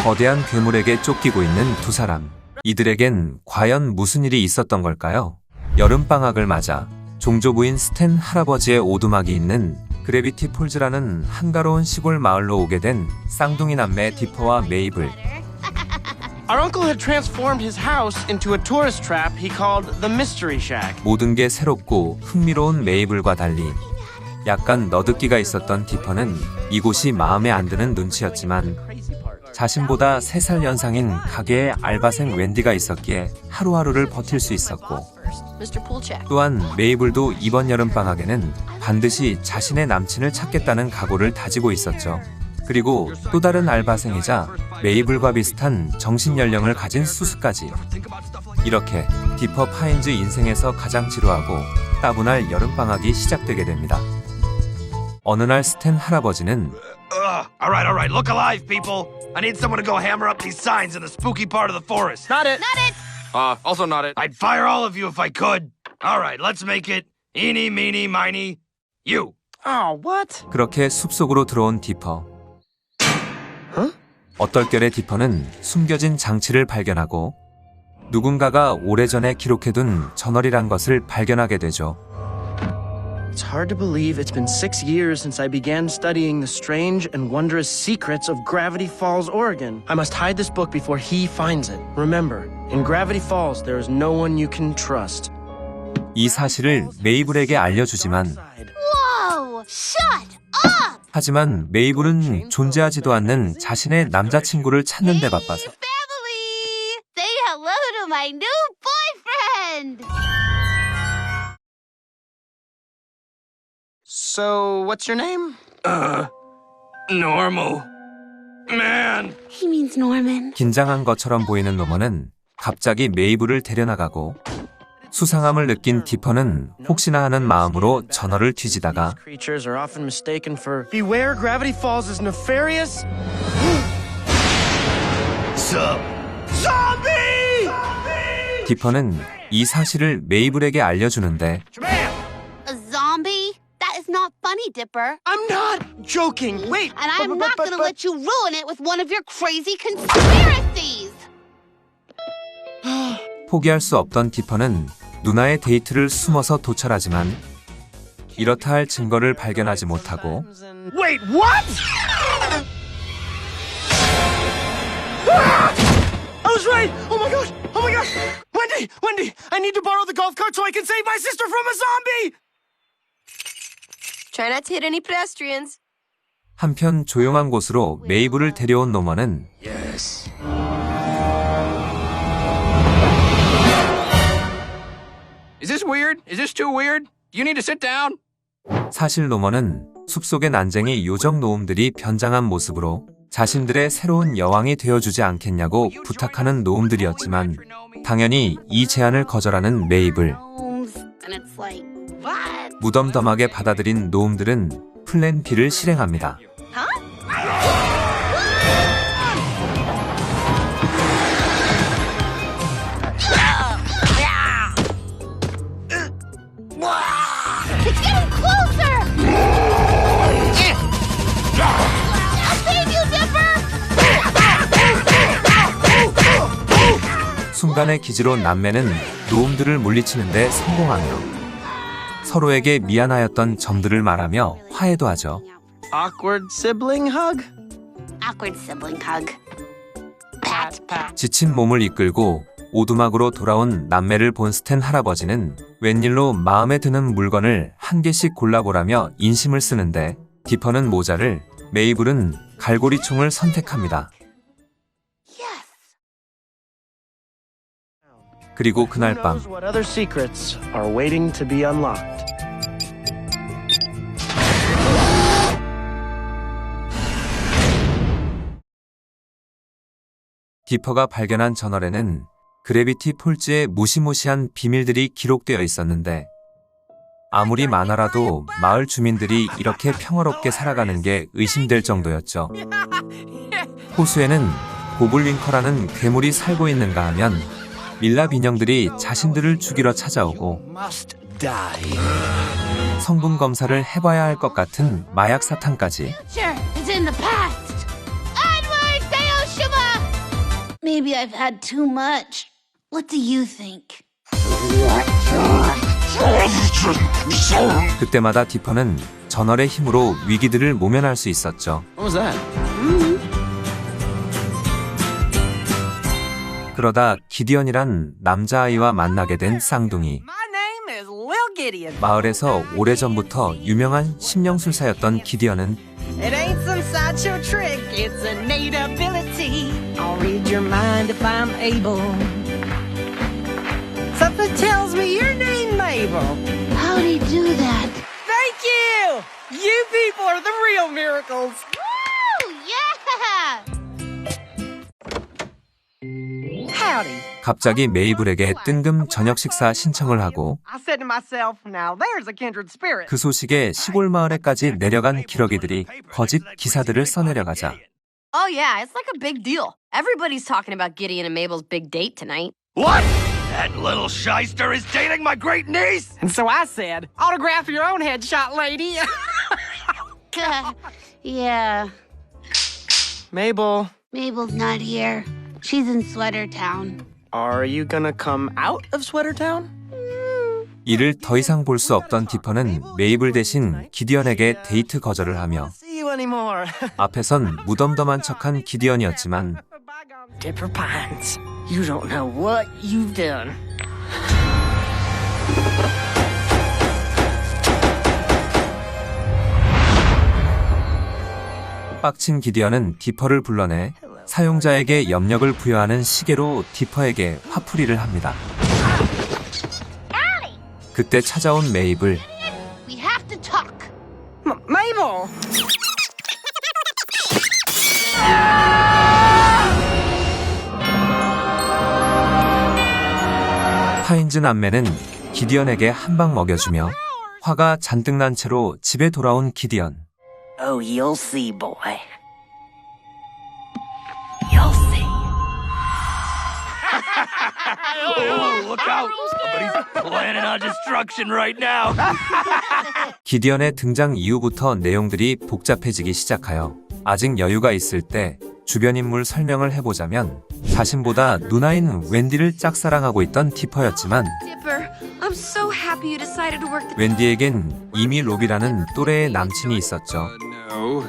거대한 괴물에게 쫓기고 있는 두 사람. 이들에겐 과연 무슨 일이 있었던 걸까요? 여름방학을 맞아 종조부인 스탠 할아버지의 오두막이 있는 그래비티 폴즈라는 한가로운 시골 마을로 오게 된 쌍둥이 남매 디퍼와 메이블. Our uncle had transformed his house into a tourist trap he called the Mystery Shack. 모든 게 새롭고 흥미로운 메이블과 달리 약간 너드기가 있었던 디퍼는 이곳이 마음에 안 드는 눈치였지만 자신보다 3살 연상인 가게의 알바생 웬디가 있었기에 하루하루를 버틸 수 있었고, 또한 메이블도 이번 여름방학에는 반드시 자신의 남친을 찾겠다는 각오를 다지고 있었죠. 그리고 또 다른 알바생이자 메이블과 비슷한 정신연령을 가진 수수까지. 이렇게 디퍼 파인즈 인생에서 가장 지루하고 따분할 여름방학이 시작되게 됩니다. 어느 날 스탠 할아버지는 Alright, look alive, people. I need someone to go hammer up these signs in the spooky part of the forest. Not it. Not it! Also not it. I'd fire all of you if I could. Alright, let's make it eeny, meeny, miny, you. Oh, what? 그렇게 숲속으로 들어온 디퍼. 어떨결에 디퍼는 숨겨진 장치를 발견하고 누군가가 오래전에 기록해둔 저널이란 것을 발견하게 되죠. It's hard to believe it's been 6 years since I began studying the strange and wondrous secrets of Gravity Falls, Oregon. I must hide this book before he finds it. Remember, in Gravity Falls, there is no one you can trust. 이 사실을 메이블에게 알려주지만 Whoa! Shut up! 하지만 메이블은 존재하지도 않는 자신의 남자친구를 찾는 데 바빠서 Family! Say hello to my new boyfriend! So, what's your name? Normal. Man. He means Norman. 긴장한 것처럼 보이는 노먼은 갑자기 메이블을 데려나가고 수상함을 느낀 디퍼는 혹시나 하는 마음으로 저널을 뒤지다가 These creatures are often mistaken for Beware, Gravity Falls is nefarious. Zombie! 디퍼는 이 사실을 메이블에게 알려주는데 A zombie? That is not funny, Dipper. I'm not joking. Wait. And I'm not gonna let you ruin it with one of your crazy conspiracies! 포기할 수 없던 디퍼는 누나의 데이트를 숨어서 도찰하지만 이렇다 할 증거를 발견하지 못하고 Wait, what? I was right. Oh my god. Wendy, I need to borrow the golf cart so I can save my sister from a zombie. Try not to hit any pedestrians. 한편 조용한 곳으로 메이블을 데려온 노먼은 Yes. Is this weird? Is this too weird? You need to sit down. 사실 노먼은 숲속의 난쟁이 요정 노움들이 변장한 모습으로 자신들의 새로운 여왕이 되어주지 않겠냐고 부탁하는 노움들이었지만 당연히 이 제안을 거절하는 메이블. And it's like, what? 무덤덤하게 받아들인 노움들은 플랜 B를 실행합니다. It's getting closer! I'll save you, Dipper! 순간의 기지로 남매는 노움들을 물리치는데 성공하며 서로에게 미안하였던 점들을 말하며 화해도 하죠. Awkward sibling hug. Awkward sibling hug. Pat. 지친 몸을 이끌고 오두막으로 돌아온 남매를 본 스탠 할아버지는 웬일로 마음에 드는 물건을 한 개씩 골라보라며 인심을 쓰는데 디퍼는 모자를, 메이블은 갈고리총을 선택합니다. 그리고 그날 Who 밤 knows what other secrets are waiting to be unlocked? 디퍼가 발견한 저널에는 그래비티 폴즈의 무시무시한 비밀들이 기록되어 있었는데 아무리 많아라도 마을 주민들이 이렇게 평화롭게 살아가는 게 의심될 정도였죠. 호수에는 고블린커라는 괴물이 살고 있는가 하면 밀랍 인형들이 자신들을 죽이러 찾아오고 Must die. 성분 검사를 해봐야 할 것 같은 마약 사탕까지 Sure, it's in the past. Edward Seoshima! maybe I've had too much. What do you think? 그때마다 디퍼는 전월의 힘으로 위기들을 모면할 수 있었죠. What was that? 그러다 기디언이란 남자아이와 만나게 된 쌍둥이. My name is Lil Gideon. 마을에서 오래전부터 유명한 심령술사였던 기디언은 It ain't some sideshow trick, it's a innate ability. I'll read your mind if I'm able. Something tells me your name, Mabel. How'd he do that? Thank you! You people are the real miracles. Woo! Yeah! Howdy. 갑자기 메이블에게 뜬금 저녁 식사 신청을 하고 I said to myself, now there's a kindred spirit. 그 소식에 시골 마을에까지 내려간 기러기들이 거짓 기사들을 써내려가자 Oh yeah, it's like a big deal. Everybody's talking about Gideon and Mabel's big date tonight. What? That little shyster is dating my great niece? And so I said, autograph your own headshot, lady. Yeah, Mabel, Mabel's not here. She's in Sweater Town. are you gonna come out of Sweater Town? 이를 더 이상 볼 수 없던 디퍼는 메이블 대신 기디언에게 데이트 거절을 하며 See you anymore. 앞에선 무덤덤한 척한 기디언이었지만 Dipper Pines, you don't know what you've done. 빡친 기디언은 디퍼를 불러내 사용자에게 염력을 부여하는 시계로 디퍼에게 화풀이를 합니다. 그때 찾아온 메이블. We have to talk. Mabel! 파인즈 남매는 기디언에게 한 방 먹여주며 화가 잔뜩 난 채로 집에 돌아온 기디언. Oh, you'll see, boy. You'll see. Oh, look out! Somebody's planning on destruction right now. 기디언의 등장 이후부터 내용들이 복잡해지기 시작하여 아직 여유가 있을 때 주변 인물 설명을 해보자면 자신보다 누나인 웬디를 짝사랑하고 있던 디퍼였지만 Dipper, I'm so happy you decided to work the... 웬디에겐 이미 로비라는 또래의 남친이 있었죠. No.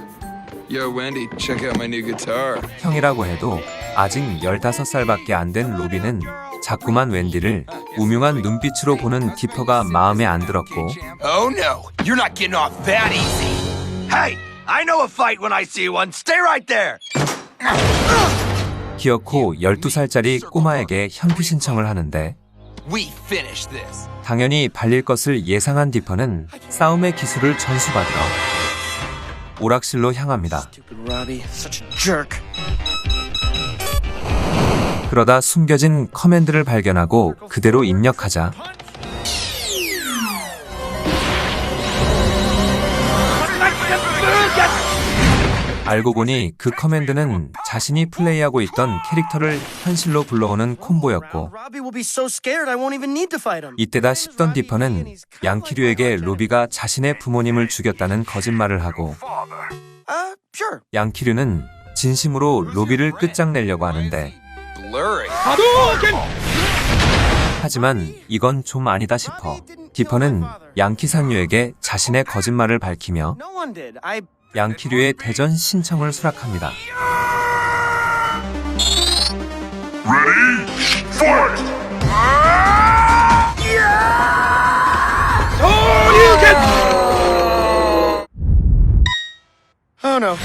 Yo, Wendy, check out my new guitar. 형이라고 해도 아직 15살밖에 안 된 로비는 자꾸만 웬디를 우명한 눈빛으로 보는 디퍼가 마음에 안 들었고 Oh no, you're not getting off that easy. Hey, I know a fight when I see one. Stay right there. 기어코 12살짜리 꼬마에게 현피 신청을 하는데 We finished this. 당연히 발릴 것을 예상한 디퍼는 싸움의 기술을 전수받으러 오락실로 향합니다. Stupid Robbie, such a jerk. 그러다 숨겨진 커맨드를 발견하고 그대로 입력하자 알고 보니 그 커맨드는 자신이 플레이하고 있던 캐릭터를 현실로 불러오는 콤보였고 Robbie will be so scared I won't even need to fight him. 이때다 싶던 디퍼는 양키류에게 로비가 자신의 부모님을 죽였다는 거짓말을 하고 Sure. 양키류는 진심으로 로비를 끝장내려고 하는데 Blurry. 하지만 이건 좀 아니다 싶어 디퍼는 양키상류에게 자신의 거짓말을 밝히며 No one did. 양키류의 대전 신청을 수락합니다. Oh no.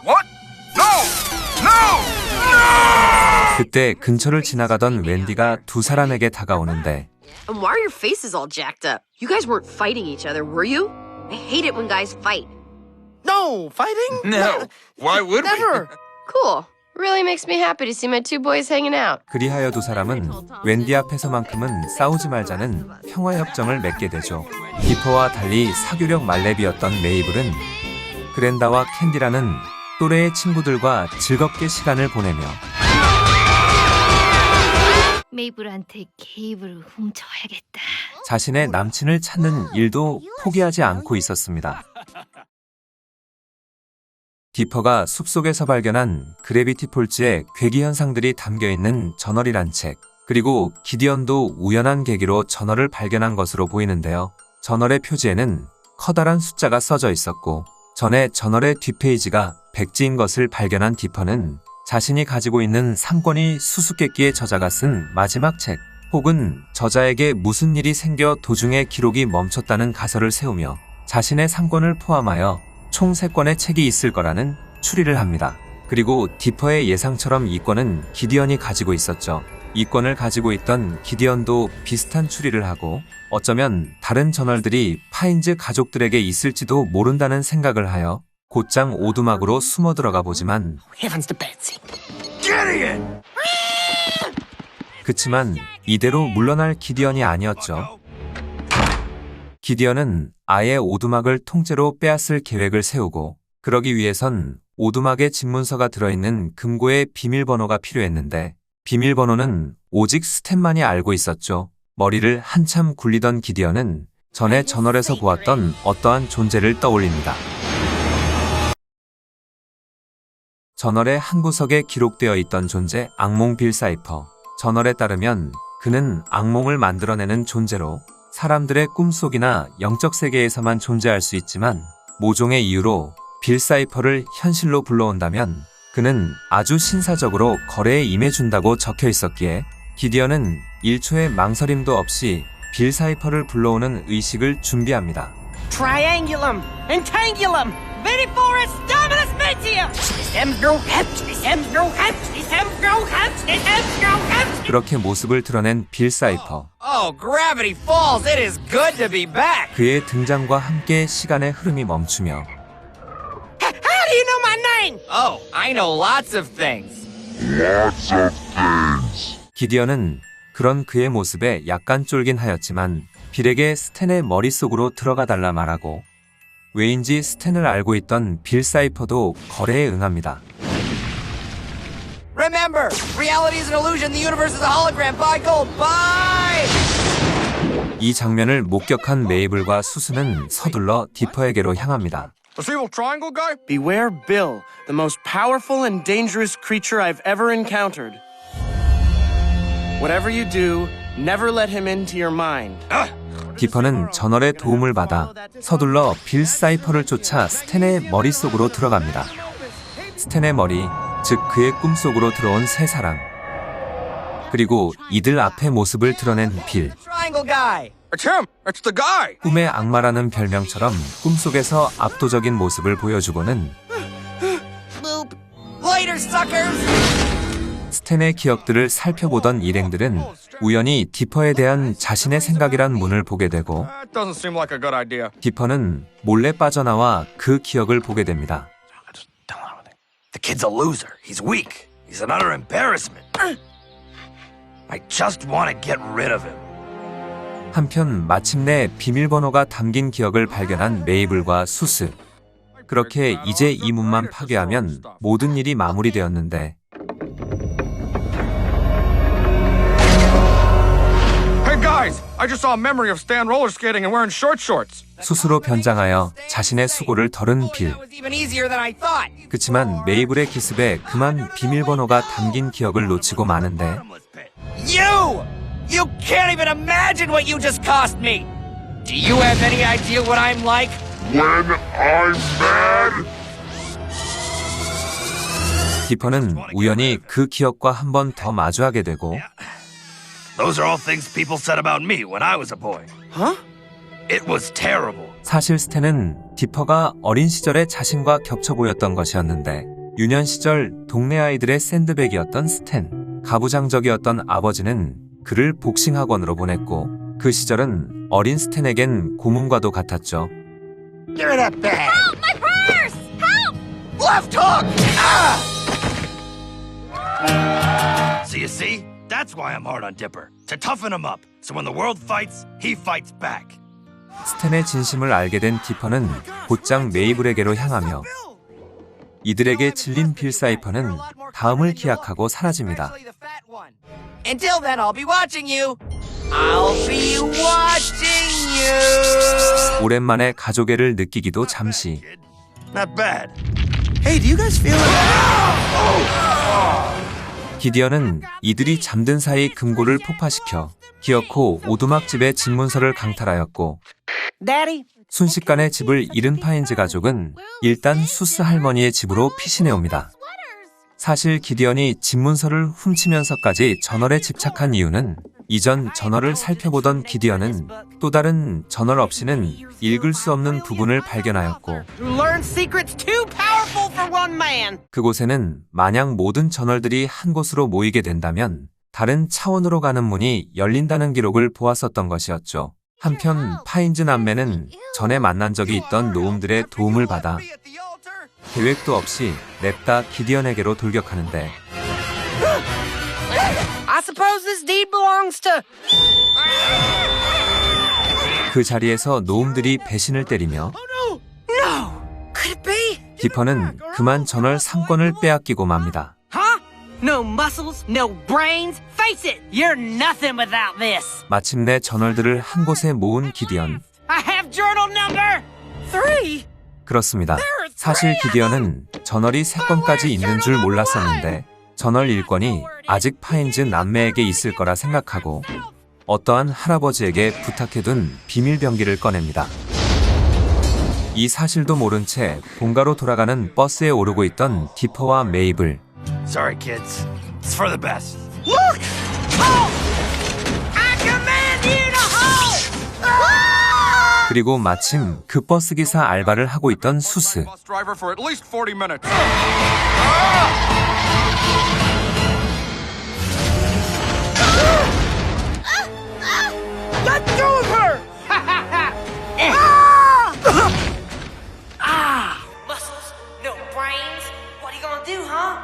What? No! No! 그때 근처를 지나가던 웬디가 두 사람에게 다가오는데 And why are your faces all jacked up? You guys weren't fighting each other, were you? I hate it when guys fight. No, fighting? No. Why would we? Never. Cool. Really makes me happy to see my two boys hanging out. 그리하여 두 사람은 웬디 앞에서만큼은 싸우지 말자는 평화협정을 맺게 되죠. 디퍼와 달리 사교력 말레비였던 메이블은 그랜다와 캔디라는 또래의 친구들과 즐겁게 시간을 보내며 메이블한테 케이블을 훔쳐야겠다. 자신의 남친을 찾는 일도 포기하지 않고 있었습니다. 디퍼가 숲속에서 발견한 그래비티 폴즈의 괴기 현상들이 담겨있는 저널이란 책, 그리고 기디언도 우연한 계기로 저널을 발견한 것으로 보이는데요. 저널의 표지에는 커다란 숫자가 써져 있었고, 전에 저널의 뒷페이지가 백지인 것을 발견한 디퍼는 자신이 가지고 있는 상권이 수수께끼의 저자가 쓴 마지막 책, 혹은 저자에게 무슨 일이 생겨 도중에 기록이 멈췄다는 가설을 세우며 자신의 상권을 포함하여 총 3권의 책이 있을 거라는 추리를 합니다. 그리고 디퍼의 예상처럼 이 권은 기디언이 가지고 있었죠. 이 권을 가지고 있던 기디언도 비슷한 추리를 하고 어쩌면 다른 저널들이 파인즈 가족들에게 있을지도 모른다는 생각을 하여 곧장 오두막으로 숨어 들어가 보지만 Heavens to Betsy. Gideon! 그치만 이대로 물러날 기디언이 아니었죠. 기디언은 아예 오두막을 통째로 빼앗을 계획을 세우고 그러기 위해선 오두막에 집문서가 들어있는 금고의 비밀번호가 필요했는데 비밀번호는 오직 스탠만이 알고 있었죠. 머리를 한참 굴리던 기디언은 전에 저널에서 보았던 어떠한 존재를 떠올립니다. 저널의 한 구석에 기록되어 있던 존재 악몽 빌 사이퍼. 저널에 따르면 그는 악몽을 만들어내는 존재로 사람들의 꿈속이나 영적 세계에서만 존재할 수 있지만 모종의 이유로 빌 사이퍼를 현실로 불러온다면 그는 아주 신사적으로 거래에 임해준다고 적혀 있었기에 기디언은 1초의 망설임도 없이 빌 사이퍼를 불러오는 의식을 준비합니다. Triangulum, Entangulum, Viniforus, Dominus Mentium! 그렇게 모습을 드러낸 빌 사이퍼. Oh, Gravity Falls, it is good to be back! 그의 등장과 함께 시간의 흐름이 멈추며 How do you know my name? Oh, I know lots of things. 기디언은 그런 그의 모습에 약간 쫄긴 하였지만 빌에게 스탠의 머릿속으로 들어가 달라 말하고 왜인지 스탠을 알고 있던 빌 사이퍼도 거래에 응합니다. Remember, reality is an illusion, the universe is a hologram. Buy gold, buy! 이 장면을 목격한 메이블과 수수는 서둘러 디퍼에게로 향합니다. This evil triangle guy? Beware Bill, the most powerful and dangerous creature I've ever encountered. Whatever you do, never let him into your mind. 디퍼는 저널의 도움을 받아 서둘러 빌 사이퍼를 쫓아 스탠의 머릿속으로 들어갑니다. 스탠의 머리, 즉 그의 꿈속으로 들어온 세 사람. 그리고 이들 앞에 모습을 드러낸 빌. Triangle guy! It's him! It's the guy! 꿈의 악마라는 별명처럼 꿈속에서 압도적인 모습을 보여주고는 Later, suckers! 스탠의 기억들을 살펴보던 일행들은 우연히 디퍼에 대한 자신의 생각이란 문을 보게 되고 That doesn't seem like a good idea. 디퍼는 몰래 빠져나와 그 기억을 보게 됩니다. The kid's a loser. He's weak. He's an utter embarrassment. I just want to get rid of him. 한편 마침내 비밀번호가 담긴 기억을 발견한 메이블과 수스. 그렇게 이제 이 문만 파괴하면 모든 일이 마무리되었는데 Hey guys! I just saw a memory of Stan roller skating and wearing short shorts. 수수로 변장하여 자신의 수고를 덜은 빌. That was even easier than I thought. 그치만 메이블의 기습에 그만 비밀번호가 담긴 기억을 놓치고 마는데 You! You can't even imagine what you just cost me! Do you have any idea what I'm like? 디퍼는 우연히 그 기억과 한 번 더 마주하게 되고 Those are all things people said about me when I was a boy. Huh? It was terrible. 사실 스탠은 디퍼가 어린 시절에 자신과 겹쳐 보였던 것이었는데 유년 시절 동네 아이들의 샌드백이었던 스탠. 가부장적이었던 아버지는 그를 복싱 학원으로 보냈고 그 시절은 어린 스탠에겐 고문과도 같았죠. Give me that bag! Help! My purse! Help! Left hook! Ah! So you see? That's why I'm hard on Dipper. To toughen him up. So when the world fights, he fights back. 스탠의 진심을 알게 된 디퍼는 곧장 메이블에게로 향하며 이들에게 질린 빌 사이퍼는 다음을 기약하고 사라집니다. Until then, I'll be watching you. I'll be watching you. 오랜만에 가족애를 느끼기도 잠시. Not bad. Hey, do you guys feel it? 기디언은 이들이 잠든 사이 금고를 폭파시켜 기어코 오두막집의 집문서를 강탈하였고, Daddy, 순식간에 집을 잃은 파인즈 가족은 일단 수스 할머니의 집으로 피신해 옵니다. 사실 기디언이 집문서를 훔치면서까지 저널에 집착한 이유는 이전 저널을 살펴보던 기디언은 또 다른 저널 없이는 읽을 수 없는 부분을 발견하였고, learn secrets too powerful for one man. 그곳에는 만약 모든 저널들이 한 곳으로 모이게 된다면 다른 차원으로 가는 문이 열린다는 기록을 보았었던 것이었죠. 한편 파인즈 남매는 전에 만난 적이 있던 노움들의 도움을 받아 계획도 없이 냅다 기디언에게로 돌격하는데, I suppose this deed belongs to. 그 자리에서 노움들이 배신을 때리며 No! Could it be? 디퍼는 그만 저널 3권을 빼앗기고 맙니다. Huh? No muscles, no brains. Face it, you're nothing without this. 마침내 저널들을 한 곳에 모은 기디언. I have journal number 3. 그렇습니다. 사실 기디언은 저널이 3권까지 있는 줄 몰랐었는데 저널 1권이 아직 파인즈 남매에게 있을 거라 생각하고 어떠한 할아버지에게 부탁해둔 비밀 병기를 꺼냅니다. 이 사실도 모른 채 본가로 돌아가는 버스에 오르고 있던 디퍼와 메이블. Sorry, kids. It's for the best. Look! Halt! I command you to halt! 그리고 마침 그 버스 기사 알바를 하고 있던 수스. Bus driver for at least 40 minutes. Let go of her! Muscles, no brains. What are you gonna do, huh?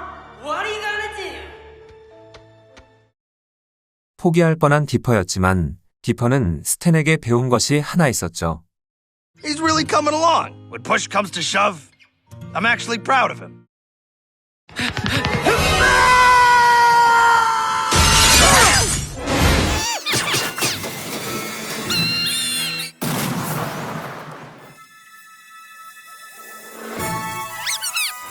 What are you gonna do? 포기할 뻔한 디퍼였지만 디퍼는 스탠에게 배운 것이 하나 있었죠. He's really coming along. When push comes to shove, I'm actually proud of him.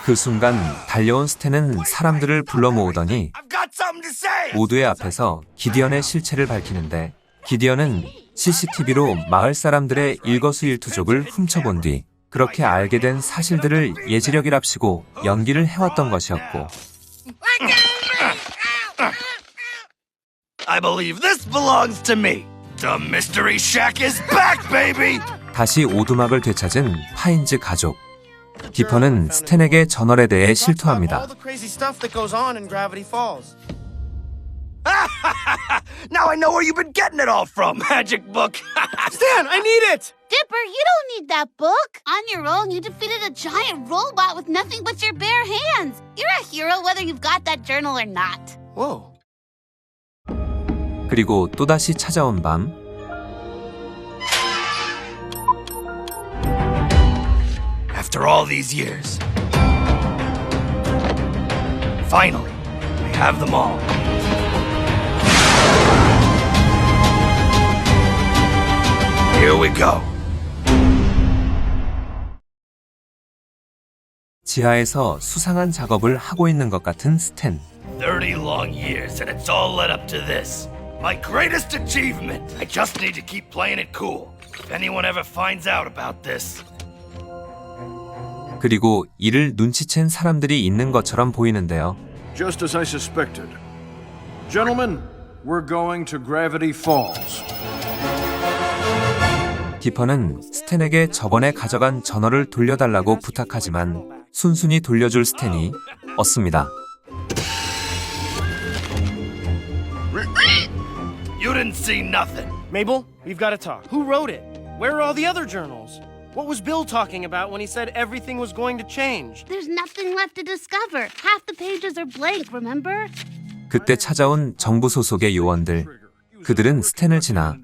그 순간 달려온 스탠은 사람들을 불러 모으더니 I've got something to say. 모두의 앞에서 기디언의 실체를 밝히는데, 기디언은 CCTV로 마을 사람들의 일거수일투족을 훔쳐본 뒤 그렇게 알게 된 사실들을 예지력이랍시고 연기를 해왔던 것이었고, I believe this belongs to me. The Mystery Shack is back, baby. 다시 오두막을 되찾은 파인즈 가족. 디퍼는 스탠에게 저널에 대해 실토합니다. All the crazy stuff that goes on in Gravity Falls. Now I know where you've been getting it all from, magic book. Stan, I need it! Dipper, you don't need that book. On your own, you defeated a giant robot with nothing but your bare hands. You're a hero whether you've got that journal or not. Whoa. 그리고 또다시 찾아온 밤, After all these years, finally, I have them all. Here we go. 지하에서 수상한 작업을 하고 있는 것 같은 스탠. 30 long years, and it's all led up to this. My greatest achievement. I just need to keep playing it cool. If anyone ever finds out about this. 그리고 이를 눈치챈 사람들이 있는 것처럼 보이는데요. Just as I suspected. Gentlemen, we're going to Gravity Falls. 디퍼는 스탠에게 저번에 가져간 전어를 돌려달라고 부탁하지만 순순히 돌려줄 스탠이 없습니다. You didn't see nothing. Mabel, we've got to talk. Who wrote it? Where are all the other journals? What was Bill talking about when he said everything was going to change? There's nothing left to discover. Half the pages are blank, remember? 그때 찾아온 정부 소속의 요원들. 그들은 스탠을 지나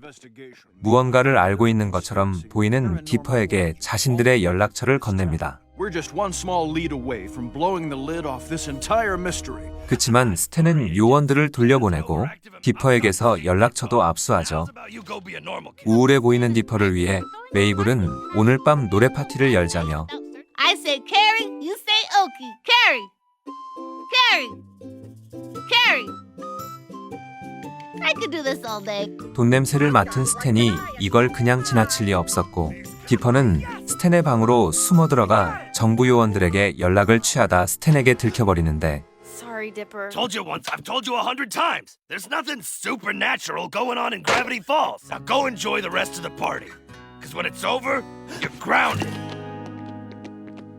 무언가를 알고 있는 것처럼 보이는 디퍼에게 자신들의 연락처를 건넵니다. We're just one small lead away from blowing the lid off this entire mystery. 그치만 스탠은 요원들을 돌려보내고 디퍼에게서 연락처도 압수하죠. How about you go be a normal kid? 우울해 보이는 디퍼를 위해 메이블은 오늘 밤 노래 파티를 열자며 I say Carrie, you say Okie. Carrie! Carrie! Carrie! I could do this all day. 돈 냄새를 맡은 스탠이 이걸 그냥 지나칠 리 없었고 디퍼는 스탠의 방으로 숨어 들어가 정부 요원들에게 연락을 취하다 스탠에게 들켜버리는데 Sorry, Dipper. Told you once, I've told you 100 times. There's nothing supernatural going on in Gravity Falls. Now go enjoy the rest of the party. Because when it's over, you're grounded.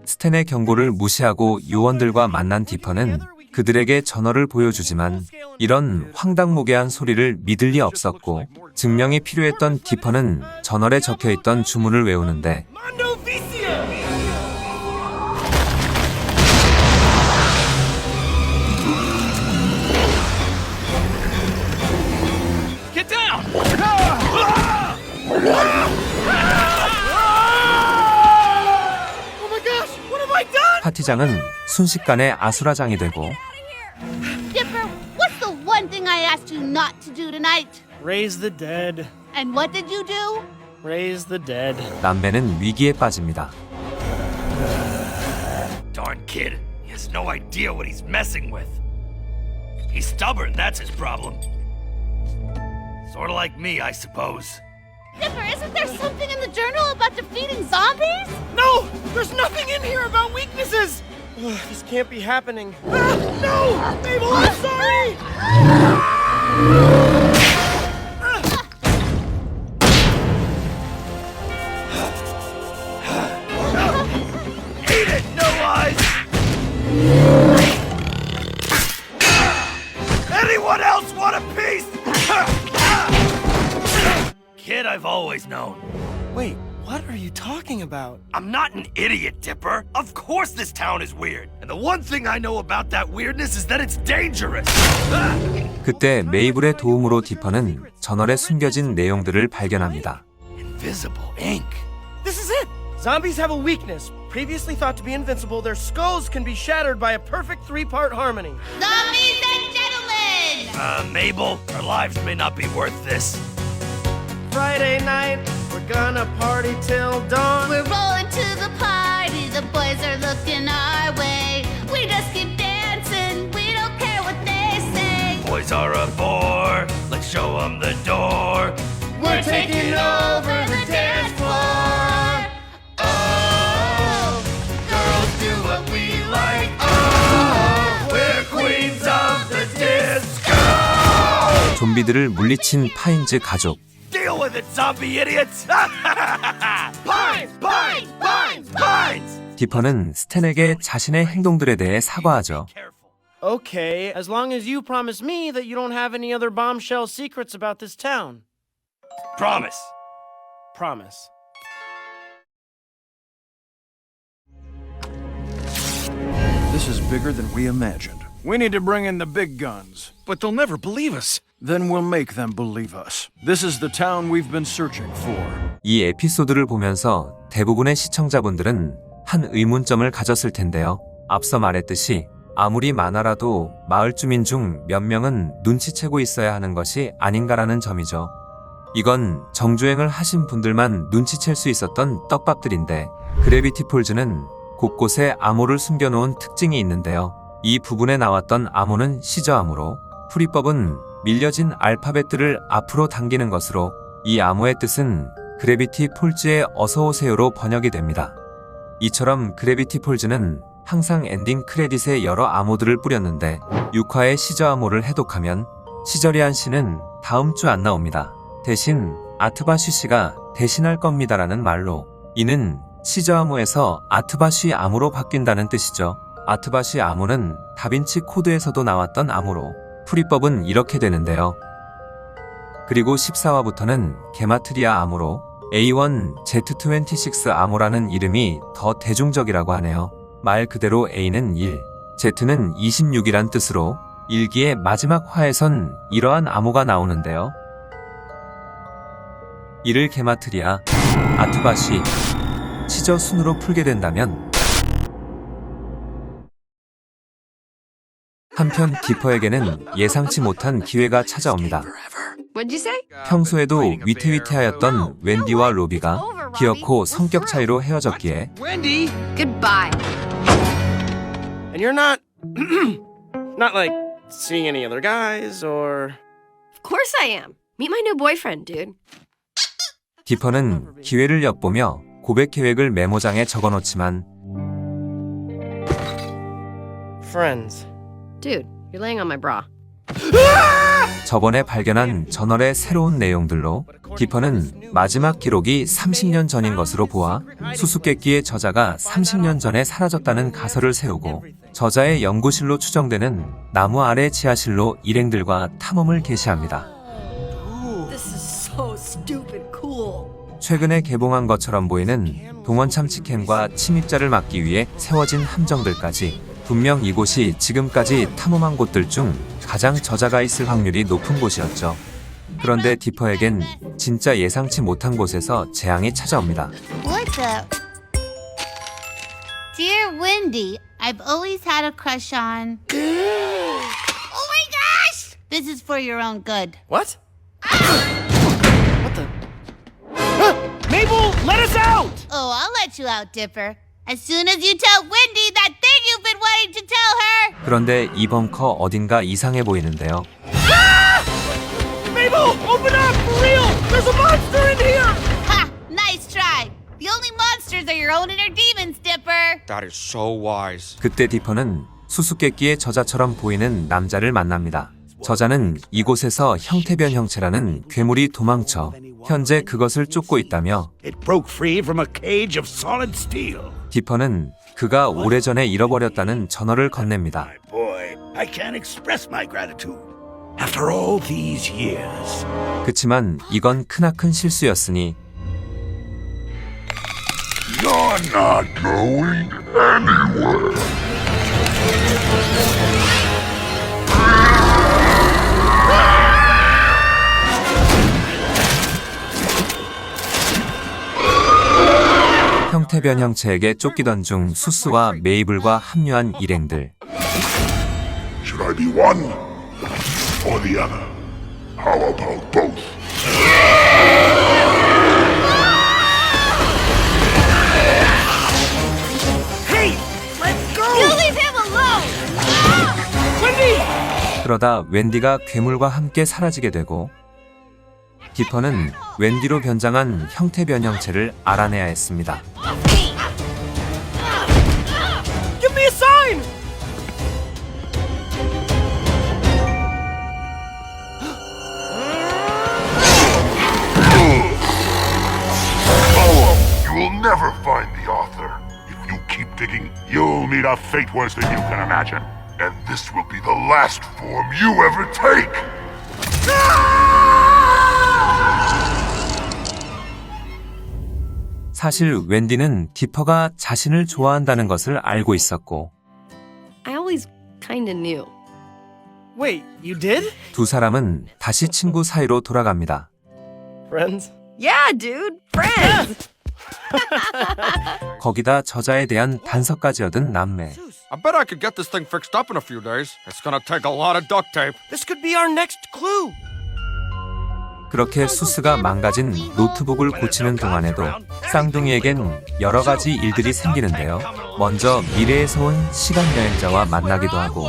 스탠의 경고를 무시하고 요원들과 만난 디퍼는 그들에게 전어를 보여주지만 이런 황당무계한 소리를 믿을 리 없었고 증명이 필요했던 디퍼는 전월에 적혀있던 주문을 외우는데 Get down! Oh my gosh, what have I done? 파티장은 순식간에 아수라장이 되고 Dipper, what's the one thing I asked you not to do tonight? Raise the dead. And what did you do? Raise the dead. 남배는 위기에 빠집니다. Darn kid, he has no idea what he's messing with. He's stubborn, that's his problem. Sort of like me, I suppose. Dipper, isn't there something in the journal about defeating zombies? No! There's nothing in here about weaknesses! This can't be happening. No! Mabel, I'm sorry! Eat it, no eyes! Anyone else want a piece? Kid I've always known. Wait, what are you talking about? I'm not an idiot, Dipper. Of course this town is weird. And the one thing I know about that weirdness is that it's dangerous. 그때 메이블의 도움으로 디퍼는 전월에 숨겨진 내용들을 발견합니다. Invisible ink. This is it! Zombies have a weakness. Previously thought to be invincible, their skulls can be shattered by a perfect three-part harmony. Zombies and gentlemen! Mabel, our lives may not be worth this. Friday night, we're gonna party till dawn. We're rolling to the party, the boys are looking our way. We just keep dancing, we don't care what they say. Boys are a bore. Let's show them the door. We're taking over the dance floor. Oh, girls do what we like. Oh, we're queens of the disco. 좀비들을 물리친 파인즈 가족. Deal with it, zombie idiots. Pines, pines, pines, pines. 디퍼는 스탠에게 자신의 행동들에 대해 사과하죠. Careful. Okay, as long as you promise me that you don't have any other bombshell secrets about this town. Promise. Promise. This is bigger than we imagined. We need to bring in the big guns. But they'll never believe us. Then we'll make them believe us. This is the town we've been searching for. 이 에피소드를 보면서 대부분의 시청자분들은 한 의문점을 가졌을 텐데요. 앞서 말했듯이 아무리 많아라도 마을 주민 중 몇 명은 눈치채고 있어야 하는 것이 아닌가라는 점이죠. 이건 정주행을 하신 분들만 눈치챌 수 있었던 떡밥들인데 그래비티 폴즈는 곳곳에 암호를 숨겨놓은 특징이 있는데요. 이 부분에 나왔던 암호는 시저 암호로 풀이법은 밀려진 알파벳들을 앞으로 당기는 것으로 이 암호의 뜻은 그래비티 폴즈의 어서오세요로 번역이 됩니다. 이처럼 그래비티 폴즈는 항상 엔딩 크레딧에 여러 암호들을 뿌렸는데 6화의 시저 암호를 해독하면 시저리안 씨는 다음 주 안 나옵니다. 대신 아트바쉬 씨가 대신할 겁니다라는 말로 이는 시저 암호에서 아트바쉬 암호로 바뀐다는 뜻이죠. 아트바쉬 암호는 다빈치 코드에서도 나왔던 암호로 풀이법은 이렇게 되는데요. 그리고 14화부터는 게마트리아 암호로 A1 Z26 암호라는 이름이 더 대중적이라고 하네요. 말 그대로 A는 1, Z는 26이란 뜻으로 일기의 마지막 화에선 이러한 암호가 나오는데요. 이를 게마트리아, 아트바쉬, 시저 순으로 풀게 된다면 한편 디퍼에게는 예상치 못한 기회가 찾아옵니다. What'd you say? 평소에도 위태위태하였던 웬디와 로비가 기어코 성격 차이로 헤어졌기에 Wendy! Goodbye. And you're not. not like seeing any other guys or. Of course I am. Meet my new boyfriend, dude. 디퍼는 기회를 엿보며 고백 계획을 메모장에 적어놓지만 Friends. Dude, you're laying on my bra. 저번에 발견한 저널의 새로운 내용들로 디퍼는 마지막 기록이 30년 전인 것으로 보아 수수께끼의 저자가 30년 전에 사라졌다는 가설을 세우고 저자의 연구실로 추정되는 나무 아래 지하실로 일행들과 탐험을 개시합니다. This is so stupid cool. 최근에 개봉한 것처럼 보이는 동원 참치캠과 침입자를 막기 위해 세워진 함정들까지 분명 이곳이 지금까지 탐험한 곳들 중 가장 저자가 있을 확률이 높은 곳이었죠. 그런데 디퍼에겐 진짜 예상치 못한 곳에서 재앙이 찾아옵니다. What's up? Dear Wendy, I've always had a crush on. Oh my gosh! This is for your own good. What? What the? Mabel, let us out! Oh, I'll let you out, Dipper. As soon as you tell Wendy that thing you've been wanting to tell her. 그런데 이 벙커 어딘가 이상해 보이는데요. Mabel, open up! For real! There's a monster in here! Ha! Nice try. The only monsters are your own inner demons, Dipper. That is so wise. 그때 디퍼는 수수께끼의 저자처럼 보이는 남자를 만납니다. 저자는 이곳에서 형태변 형체라는 괴물이 도망쳐 현재 그것을 쫓고 있다며 It broke free from a cage of solid steel. 디퍼는 그가 오래전에 잃어버렸다는 전어를 건넵니다. Boy, I can't express my gratitude. After all these years. 그치만 이건 크나큰 실수였으니 You're not going anywhere. 형태변 형체에게 쫓기던 중 수스와 메이블과 합류한 일행들. Should I be one or the other? How about both? Hey, let's go! You leave him alone! 그러다 웬디가 괴물과 함께 사라지게 되고 디퍼는 웬디로 변장한 형태변 형체를 알아내야 했습니다. Give me a sign! You will never find the author. If you keep digging, you'll meet a fate worse than you can imagine. And this will be the last form you ever take! 사실 웬디는 디퍼가 자신을 좋아한다는 것을 알고 있었고 I always kinda knew. Wait, you did? 두 사람은 다시 친구 사이로 돌아갑니다. Friends? Yeah, dude. Friends. 거기다 저자에 대한 단서까지 얻은 남매. I bet I could get this thing fixed up in a few days. It's gonna take a lot of duct tape. This could be our next clue. 그렇게 수스가 망가진 노트북을 고치는 동안에도 쌍둥이에겐 여러 가지 일들이 생기는데요. 먼저 미래에서 온 시간 여행자와 만나기도 하고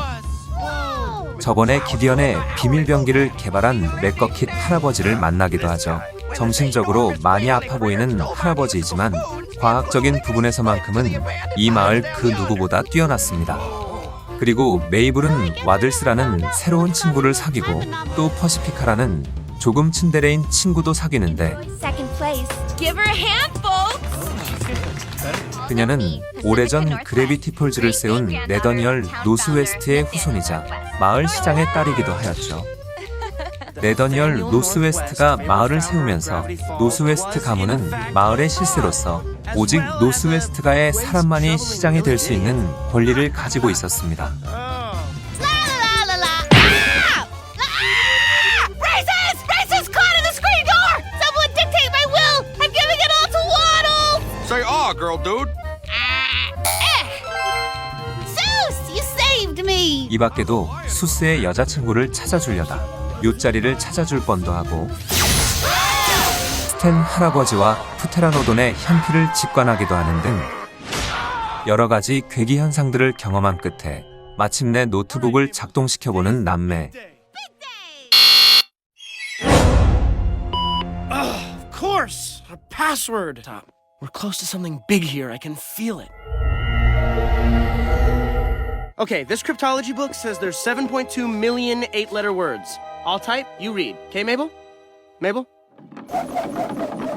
저번에 기디언의 비밀 병기를 개발한 맥거킷 할아버지를 만나기도 하죠. 정신적으로 많이 아파 보이는 할아버지이지만 과학적인 부분에서만큼은 이 마을 그 누구보다 뛰어났습니다. 그리고 메이블은 와들스라는 새로운 친구를 사귀고 또 퍼시피카라는 조금 츤데레인 친구도 사귀는데 Second place. Give her a hand, folks! 그녀는 오래전 그래비티 폴즈를 세운 네더니얼 노스웨스트의 후손이자 마을 시장의 딸이기도 하였죠. 네더니얼 노스웨스트가 마을을 세우면서 노스웨스트 가문은 마을의 실세로서 오직 노스웨스트가의 사람만이 시장이 될 수 있는 권리를 가지고 있었습니다. Racist! Racist caught in the screen door! Someone dictate my will! I'm giving it all to Waddle! Say ah, girl dude. Zeus, you saved me! 이 밖에도 수스의 여자친구를 찾아주려다 묫자리를 찾아줄 뻔도 하고 스탠 할아버지와 프테라노돈의 현피를 직관하기도 하는 등 여러 가지 괴기 현상들을 경험한 끝에 마침내 노트북을 작동시켜보는 남매. Of course! A password! Stop. We're close to something big here. I can feel it. Okay, this cryptology book says there's 7.2 million 8-letter words. I'll type, you read. Okay, Mabel? Mabel?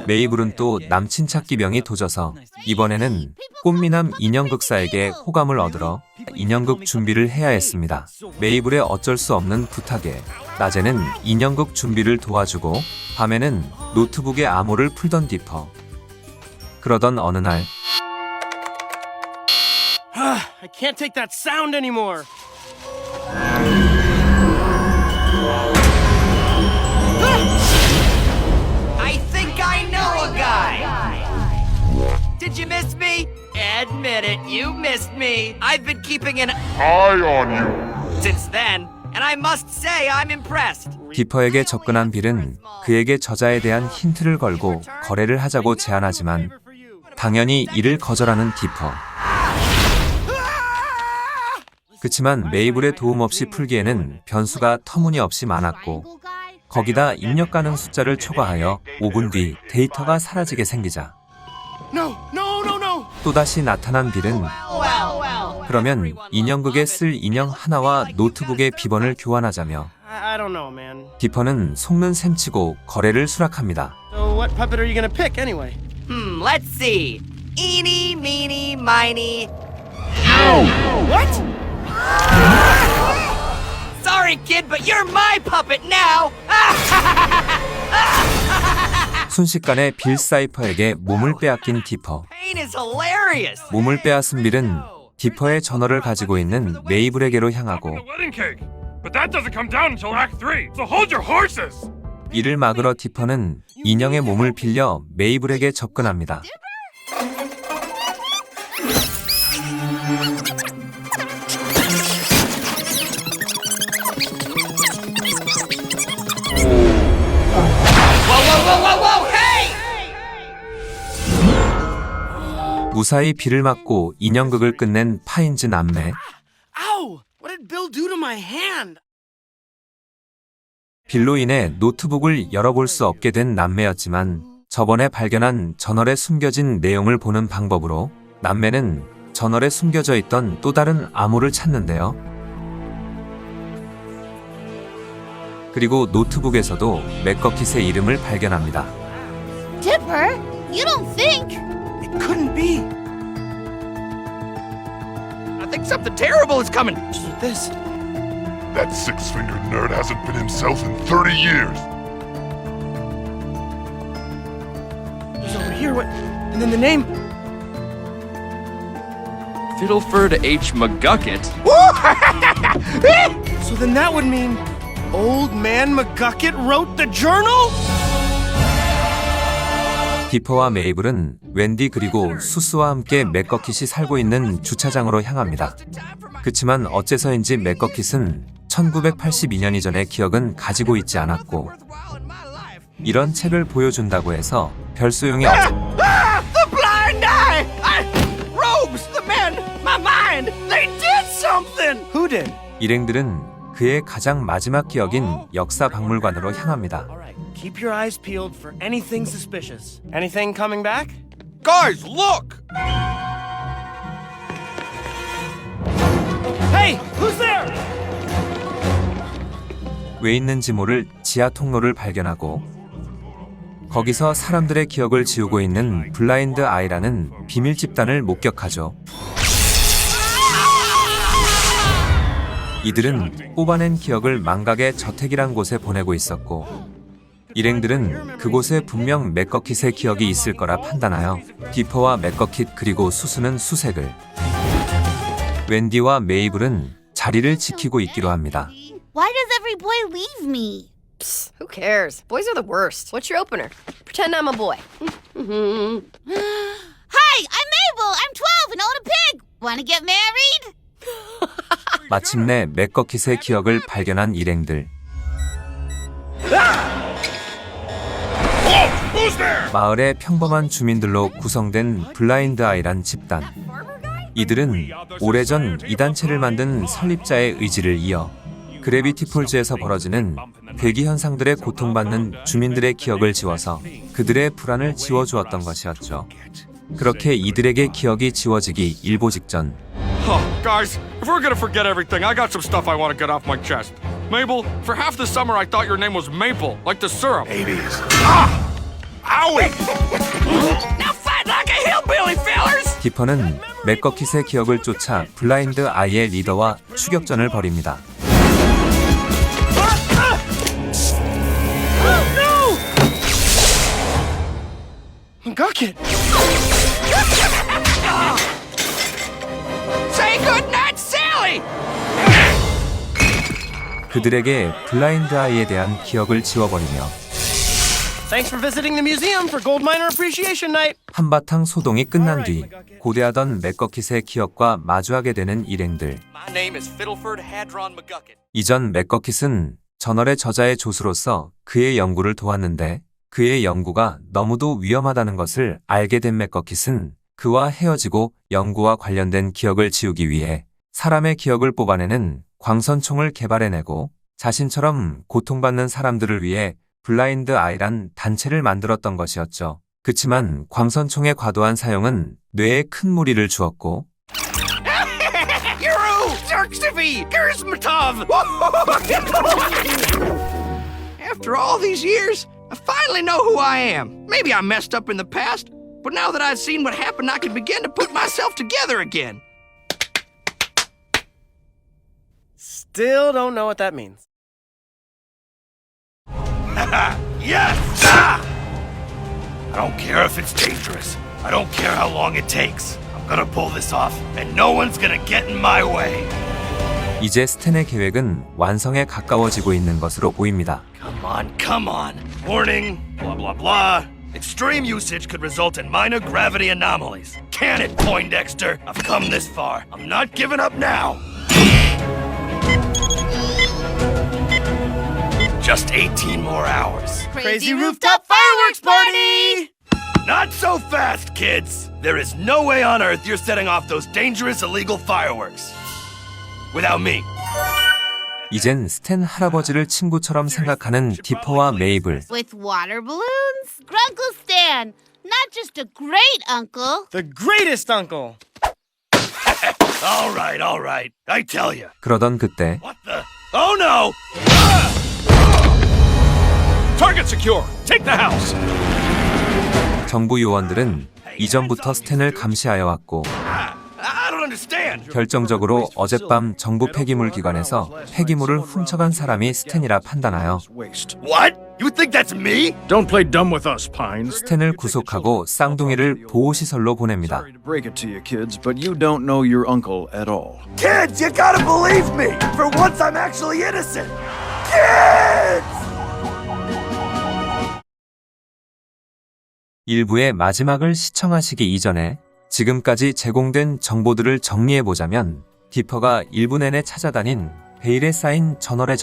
메이블은 또 남친 찾기 병이 도져서 이번에는 꽃미남 인형극사에게 호감을 얻으러 인형극 준비를 해야 했습니다. 메이블의 어쩔 수 없는 부탁에 낮에는 인형극 준비를 도와주고 밤에는 노트북의 암호를 풀던 디퍼. 그러던 어느 날 I can't take that sound anymore. I think I know a guy! Did you miss me? Admit it, you missed me. I've been keeping an Eye on you. since then, and I must say I'm impressed. 디퍼에게 접근한 빌은 그에게 저자에 대한 힌트를 걸고 거래를 하자고 제안하지만 당연히 이를 거절하는 디퍼. 그치만 메이블의 도움 없이 풀기에는 변수가 터무니없이 많았고 거기다 입력 가능 숫자를 초과하여 5분 뒤 데이터가 사라지게 생기자 No, no, no, no! 또다시 나타난 빌은 그러면 인형극에 쓸 인형 하나와 노트북의 비번을 교환하자며 I don't know, man. 디퍼는 속는 셈치고 거래를 수락합니다. So what puppet are you gonna pick anyway? Let's see. Eeny, meeny, miny. What? Sorry, kid, but you're my puppet now! 순식간에 빌 사이퍼에게 몸을 빼앗긴 디퍼. Pain is hilarious! 몸을 빼앗은 빌은 디퍼의 전어를 가지고 있는 메이블에게로 향하고 Wedding cake. But that doesn't come down until Act 3. So hold your horses. 이를 막으러 디퍼는 인형의 몸을 빌려 메이블에게 접근합니다. Whoa, hey! 무사히 비를 맞고 인형극을 끝낸 파인즈 남매. Ow! What did Bill do to my hand? 빌로 인해 노트북을 열어볼 수 없게 된 남매였지만 저번에 발견한 저널에 숨겨진 내용을 보는 방법으로 남매는 저널에 숨겨져 있던 또 다른 암호를 찾는데요. 그리고 노트북에서도 맥거킷의 이름을 발견합니다. Dipper, you don't think? It couldn't be. I think something terrible is coming. What's with this? That six-fingered nerd hasn't been himself in 30 years. He's over here. What? And then the name. Fiddleford H. McGucket. So then that would mean Old Man McGucket wrote the journal? 디퍼와 메이블은 웬디 그리고 수스와 함께 맥거킷이 살고 있는 주차장으로 향합니다. 그치만 어째서인지 맥거킷은 1982년 이전의 기억은 가지고 있지 않았고 이런 책을 보여준다고 해서 별 소용이 없... The blind eye! Robes! The men! My mind! They did something! Who did? 일행들은 그의 가장 마지막 기억인 역사 박물관으로 향합니다. Alright, keep your eyes peeled for anything suspicious. Anything coming back? Guys, look! Hey, who's there? 왜 있는지 모를 지하 통로를 발견하고 거기서 사람들의 기억을 지우고 있는 블라인드 아이라는 비밀 집단을 목격하죠. 이들은 뽑아낸 기억을 망각의 저택이란 곳에 보내고 있었고 일행들은 그곳에 분명 맥거킷의 기억이 있을 거라 판단하여 디퍼와 맥거킷 그리고 수수는 수색을 웬디와 메이블은 자리를 지키고 있기로 합니다. Why does every boy leave me? Psst, who cares? Boys are the worst. What's your opener? Pretend I'm a boy. Hi, I'm Mabel. I'm 12 and own a pig. Want to get married? 마침내 맥거킷의 기억을 발견한 일행들. 마을의 평범한 주민들로 구성된 블라인드 아이란 집단. 이들은 오래전 이 단체를 만든 설립자의 의지를 이어 그래비티 폴즈에서 벌어지는 대기 현상들에 고통받는 주민들의 기억을 지워서 그들의 불안을 지워주었던 것이었죠. 그렇게 이들에게 기억이 지워지기 일보 직전, Guys, if we're gonna forget everything, I got some stuff I want to get off my chest. Mabel, for half the summer I thought your name was Maple, like the syrup. Babies. Owie! Now fight like a hillbilly, fellers! 디퍼는 맥거킷의 기억을 쫓아 블라인드 아이의 리더와 추격전을 벌입니다. McGucket! Say goodnight, Sally! 그들에게 블라인드 아이에 대한 기억을 지워버리며 Thanks for visiting the museum for Gold Miner Appreciation Night. 한바탕 소동이 끝난 뒤 고대하던 맥거킷의 기억과 마주하게 되는 일행들. My name is Fiddleford Hadron McGucket. 이전 맥거킷은 저널의 저자의 조수로서 그의 연구를 도왔는데 그의 연구가 너무도 위험하다는 것을 알게 된 맥거킷은 그와 헤어지고 연구와 관련된 기억을 지우기 위해 사람의 기억을 뽑아내는 광선총을 개발해내고 자신처럼 고통받는 사람들을 위해 블라인드 아이란 단체를 만들었던 것이었죠. 그치만 광선총의 과도한 사용은 뇌에 큰 무리를 주었고 Yuru! Zerxivi! Gersmatov! After all these years, I finally know who I am. Maybe I messed up in the past, but now that I've seen what happened, I can begin to put myself together again. Still don't know what that means. Yes! Ah! I don't care if it's dangerous. I don't care how long it takes. I'm gonna pull this off, and no one's gonna get in my way. 이제 스탠의 계획은 완성에 가까워지고 있는 것으로 보입니다. Come on. Warning, blah blah blah. Extreme usage could result in minor gravity anomalies. Can it, Poindexter? I've come this far. I'm not giving up now. Just 18 more hours. Crazy rooftop fireworks party! Not so fast, kids! There is no way on Earth you're setting off those dangerous illegal fireworks. Without me. 이젠 스탠 할아버지를 친구처럼 생각하는 디퍼와 메이블. With water balloons? Grunkle Stan! Not just a great uncle. The greatest uncle! All right. I tell you. 그러던 그때 What the? Oh no! Target secure! Take the house! 정부 요원들은 이전부터 스탠을 감시하여 왔고 I don't understand. 결정적으로 어젯밤 정부 폐기물 기관에서 폐기물을 훔쳐간 사람이 스탠이라 판단하여 Waste. What? You think that's me? Don't play dumb with us, Pines. 스탠을 구속하고 쌍둥이를 보호시설로 보냅니다. Sorry to break it to you, kids, but you don't know your uncle at all. Kids, you gotta believe me! For once I'm actually innocent! Kids! 일부의 마지막을 시청하시기 이전에 지금까지 제공된 정보들을 정리해보자면 디퍼가 일부 내내 찾아다닌 베일에 쌓인 저널의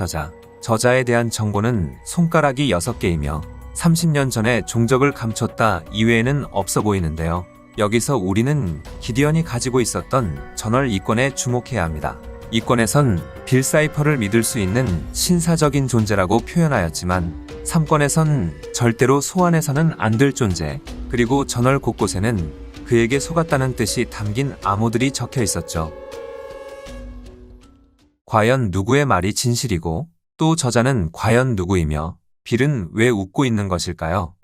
저자에 대한 정보는 손가락이 6개이며 30년 전에 종적을 감췄다 이외에는 없어 보이는데요. 여기서 우리는 기디언이 가지고 있었던 저널 2권에 주목해야 합니다. 2권에선 빌 사이퍼를 믿을 수 있는 신사적인 존재라고 표현하였지만 3권에선 절대로 소환해서는 안 될 존재, 그리고 저널 곳곳에는 그에게 속았다는 뜻이 담긴 암호들이 적혀 있었죠. 과연 누구의 말이 진실이고 또 저자는 과연 누구이며 빌은 왜 웃고 있는 것일까요?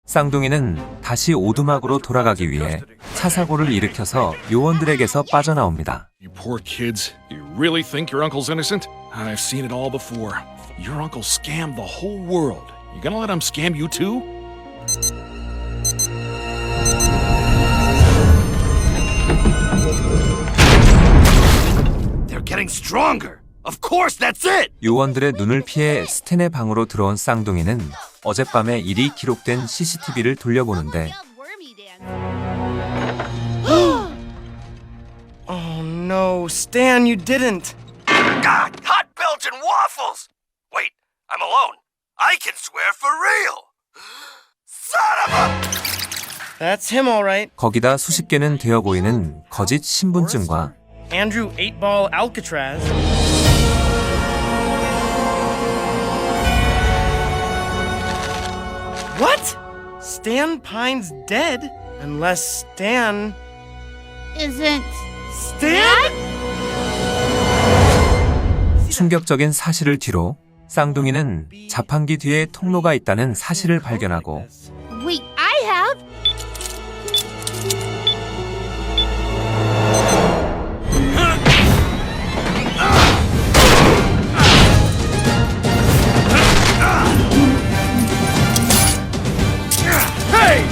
쌍둥이는 다시 오두막으로 돌아가기 위해 차 사고를 일으켜서 요원들에게서 빠져나옵니다. You poor kids. You really think your uncle's innocent? I've seen it all before. Your uncle scammed the whole world. You gonna let him scam you too? They're getting stronger! Of course, that's it! 요원들의 눈을 피해 스탠의 방으로 들어온 쌍둥이는 어젯밤에 일이 기록된 CCTV를 돌려보는데 no, Stan, you didn't. God, hot Belgian waffles! Wait, I'm alone. I can swear for real! Son of a... That's him, all right. 거기다 수십 개는 되어 보이는 거짓 신분증과 Andrew 8-Ball Alcatraz. What? Stan Pine's dead? Unless Stan... Isn't Stan? 충격적인 사실을 뒤로 쌍둥이는 자판기 뒤에 통로가 있다는 사실을 발견하고 Wait, I have. Hey!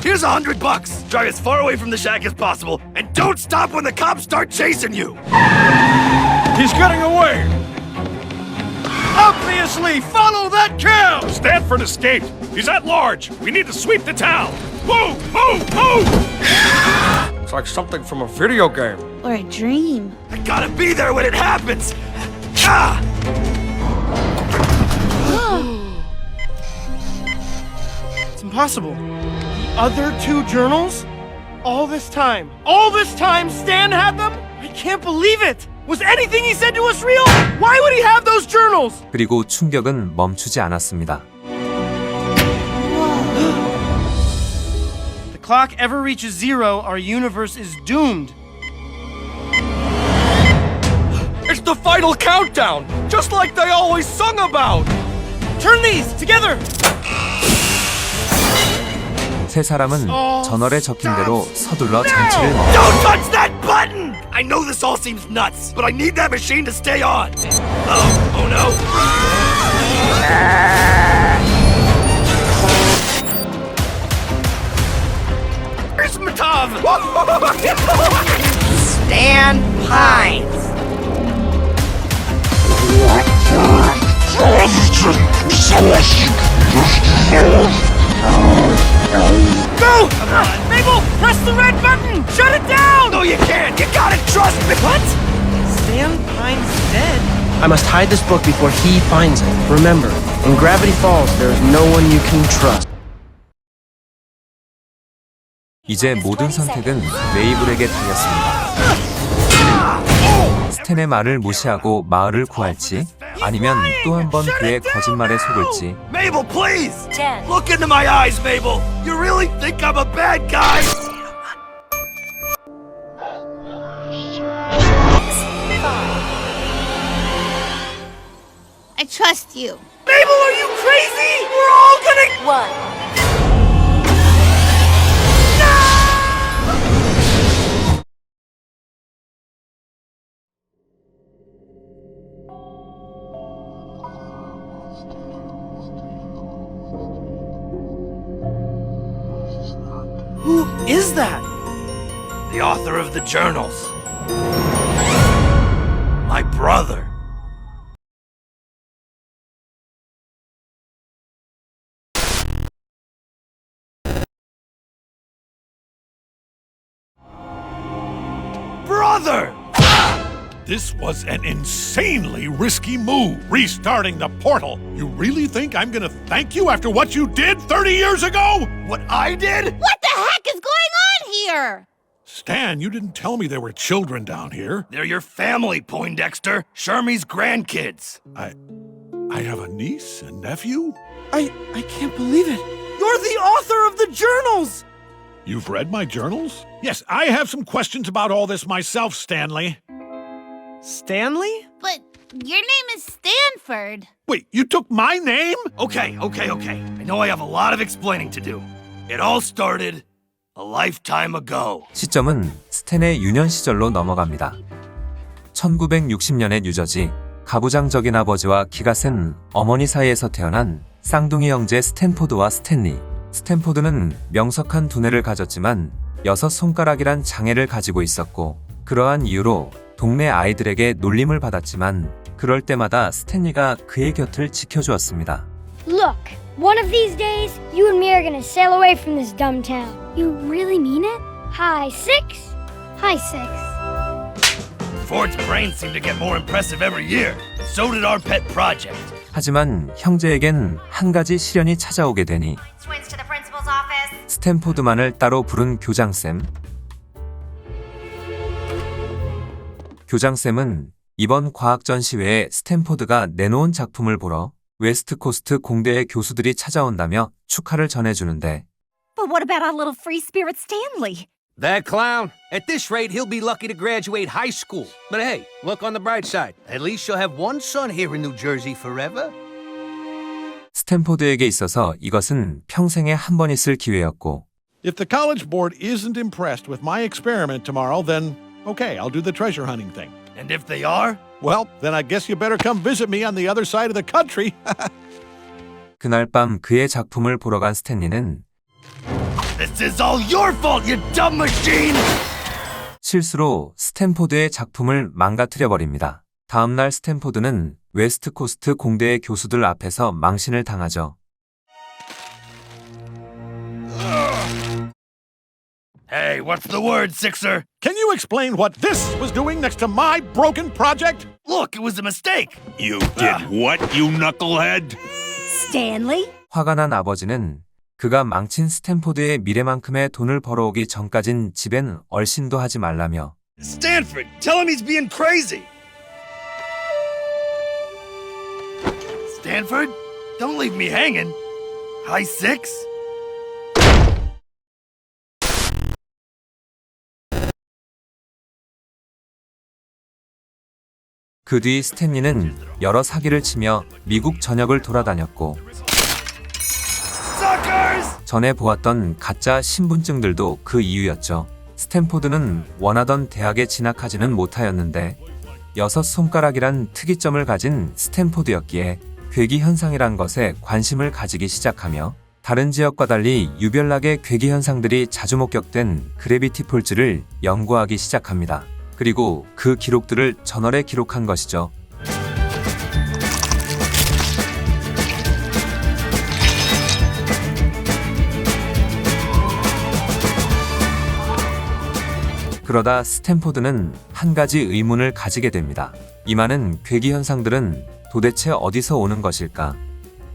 Here's $100. Drive as far away from the shack as possible, and don't stop when the cops start chasing you! He's getting away! Obviously, follow that cab! Stanford escaped. He's at large. We need to sweep the town. Move! Move! Move! It's like something from a video game. Or a dream. I gotta be there when it happens! Ah! It's impossible. The other two journals? All this time, Stan had them? I can't believe it! Was anything he said to us real? Why would he have those journals? 그리고 충격은 멈추지 않았습니다. The clock ever reaches zero, our universe is doomed. It's the final countdown, just like they always sung about. Turn these together! 세 사람은 저널에 적힌 대로 서둘러 장치를 먹 Don't touch that button! I know this all seems nuts, but I need that machine to stay on. Oh no. Where's Matov? Stan Pines. Go! Mabel, press the red button! Shut it down! No, you can't. You gotta trust me. What? Stan Pine's dead? I must hide this book before he finds it. Remember, when gravity falls, there is no one you can trust. 이제 모든 선택은 메이블에게 달렸습니다. 스탠의 말을 무시하고 마을을 구할지 아니면 또 한 번 그의 거짓말에 속을지 Mabel, please! Look into my eyes, Mabel! You really think I'm a bad guy? I trust you. Mabel, are you crazy? We're all gonna... Who is that? The author of the journals. My brother. Brother! This was an insanely risky move. Restarting the portal. You really think I'm gonna thank you after what you did 30 years ago? What I did? What the heck is going on here? Stan, you didn't tell me there were children down here. They're your family, Poindexter. Shermie's grandkids. I have a niece and nephew? I can't believe it. You're the author of the journals! You've read my journals? Yes, I have some questions about all this myself, Stanley. Stanley? But your name is Stanford. Wait, you took my name? Okay. I know I have a lot of explaining to do. It all started a lifetime ago. 시점은 스탠의 유년 시절로 넘어갑니다. 1960년의 뉴저지, 가부장적인 아버지와 기가 센 어머니 사이에서 태어난 쌍둥이 형제 스탠포드와 스탠리. 스탠포드는 명석한 두뇌를 가졌지만 6손가락이란 장애를 가지고 있었고 그러한 이유로 동네 아이들에게 놀림을 받았지만 그럴 때마다 스탠리가 그의 곁을 지켜주었습니다. Look, one of these days, you and me are gonna sail away from this dumb town. You really mean it? Hi, Six? Hi, Six. Ford's brains seem to get more impressive every year. So did our pet project. 하지만 형제에겐 한 가지 시련이 찾아오게 되니 Switch to the principal's office. 스탠포드만을 따로 부른 교장쌤. 교장쌤은 이번 과학 전시회에 스탠포드가 내놓은 작품을 보러 웨스트코스트 공대의 교수들이 찾아온다며 축하를 전해주는데 But what about our little free spirit Stanley? That clown? At this rate, he'll be lucky to graduate high school. But hey, look on the bright side. At least you'll have one son here in New Jersey forever. 스탠포드에게 있어서 이것은 평생에 한 번 있을 기회였고 If the college board isn't impressed with my experiment tomorrow, then okay, I'll do the treasure hunting thing. And if they are? Well, then I guess you better come visit me on the other side of the country. 그날 밤 그의 작품을 보러 간 스탠리는 This is all your fault, you dumb machine! 실수로 스탠포드의 작품을 망가뜨려 버립니다. 다음 날 스탠포드는 웨스트코스트 공대의 교수들 앞에서 망신을 당하죠. Hey, what's the word, Sixer? Can you explain what this was doing next to my broken project? Look, it was a mistake. You did what, you knucklehead? Stanley? 화가 난 아버지는 그가 망친 스탠포드의 미래만큼의 돈을 벌어오기 전까진 집엔 얼씬도 하지 말라며 Stanford, tell him he's being crazy. Stanford, don't leave me hanging. High six? 그 뒤 스탠리는 여러 사기를 치며 미국 전역을 돌아다녔고 전에 보았던 가짜 신분증들도 그 이유였죠. 스탠포드는 원하던 대학에 진학하지는 못하였는데 6손가락이란 특이점을 가진 스탠포드였기에 괴기현상이란 것에 관심을 가지기 시작하며 다른 지역과 달리 유별나게 괴기현상들이 자주 목격된 그래비티 폴즈를 연구하기 시작합니다. 그리고 그 기록들을 저널에 기록한 것이죠. 그러다 스탠포드는 한 가지 의문을 가지게 됩니다. 이 많은 괴기현상들은 도대체 어디서 오는 것일까?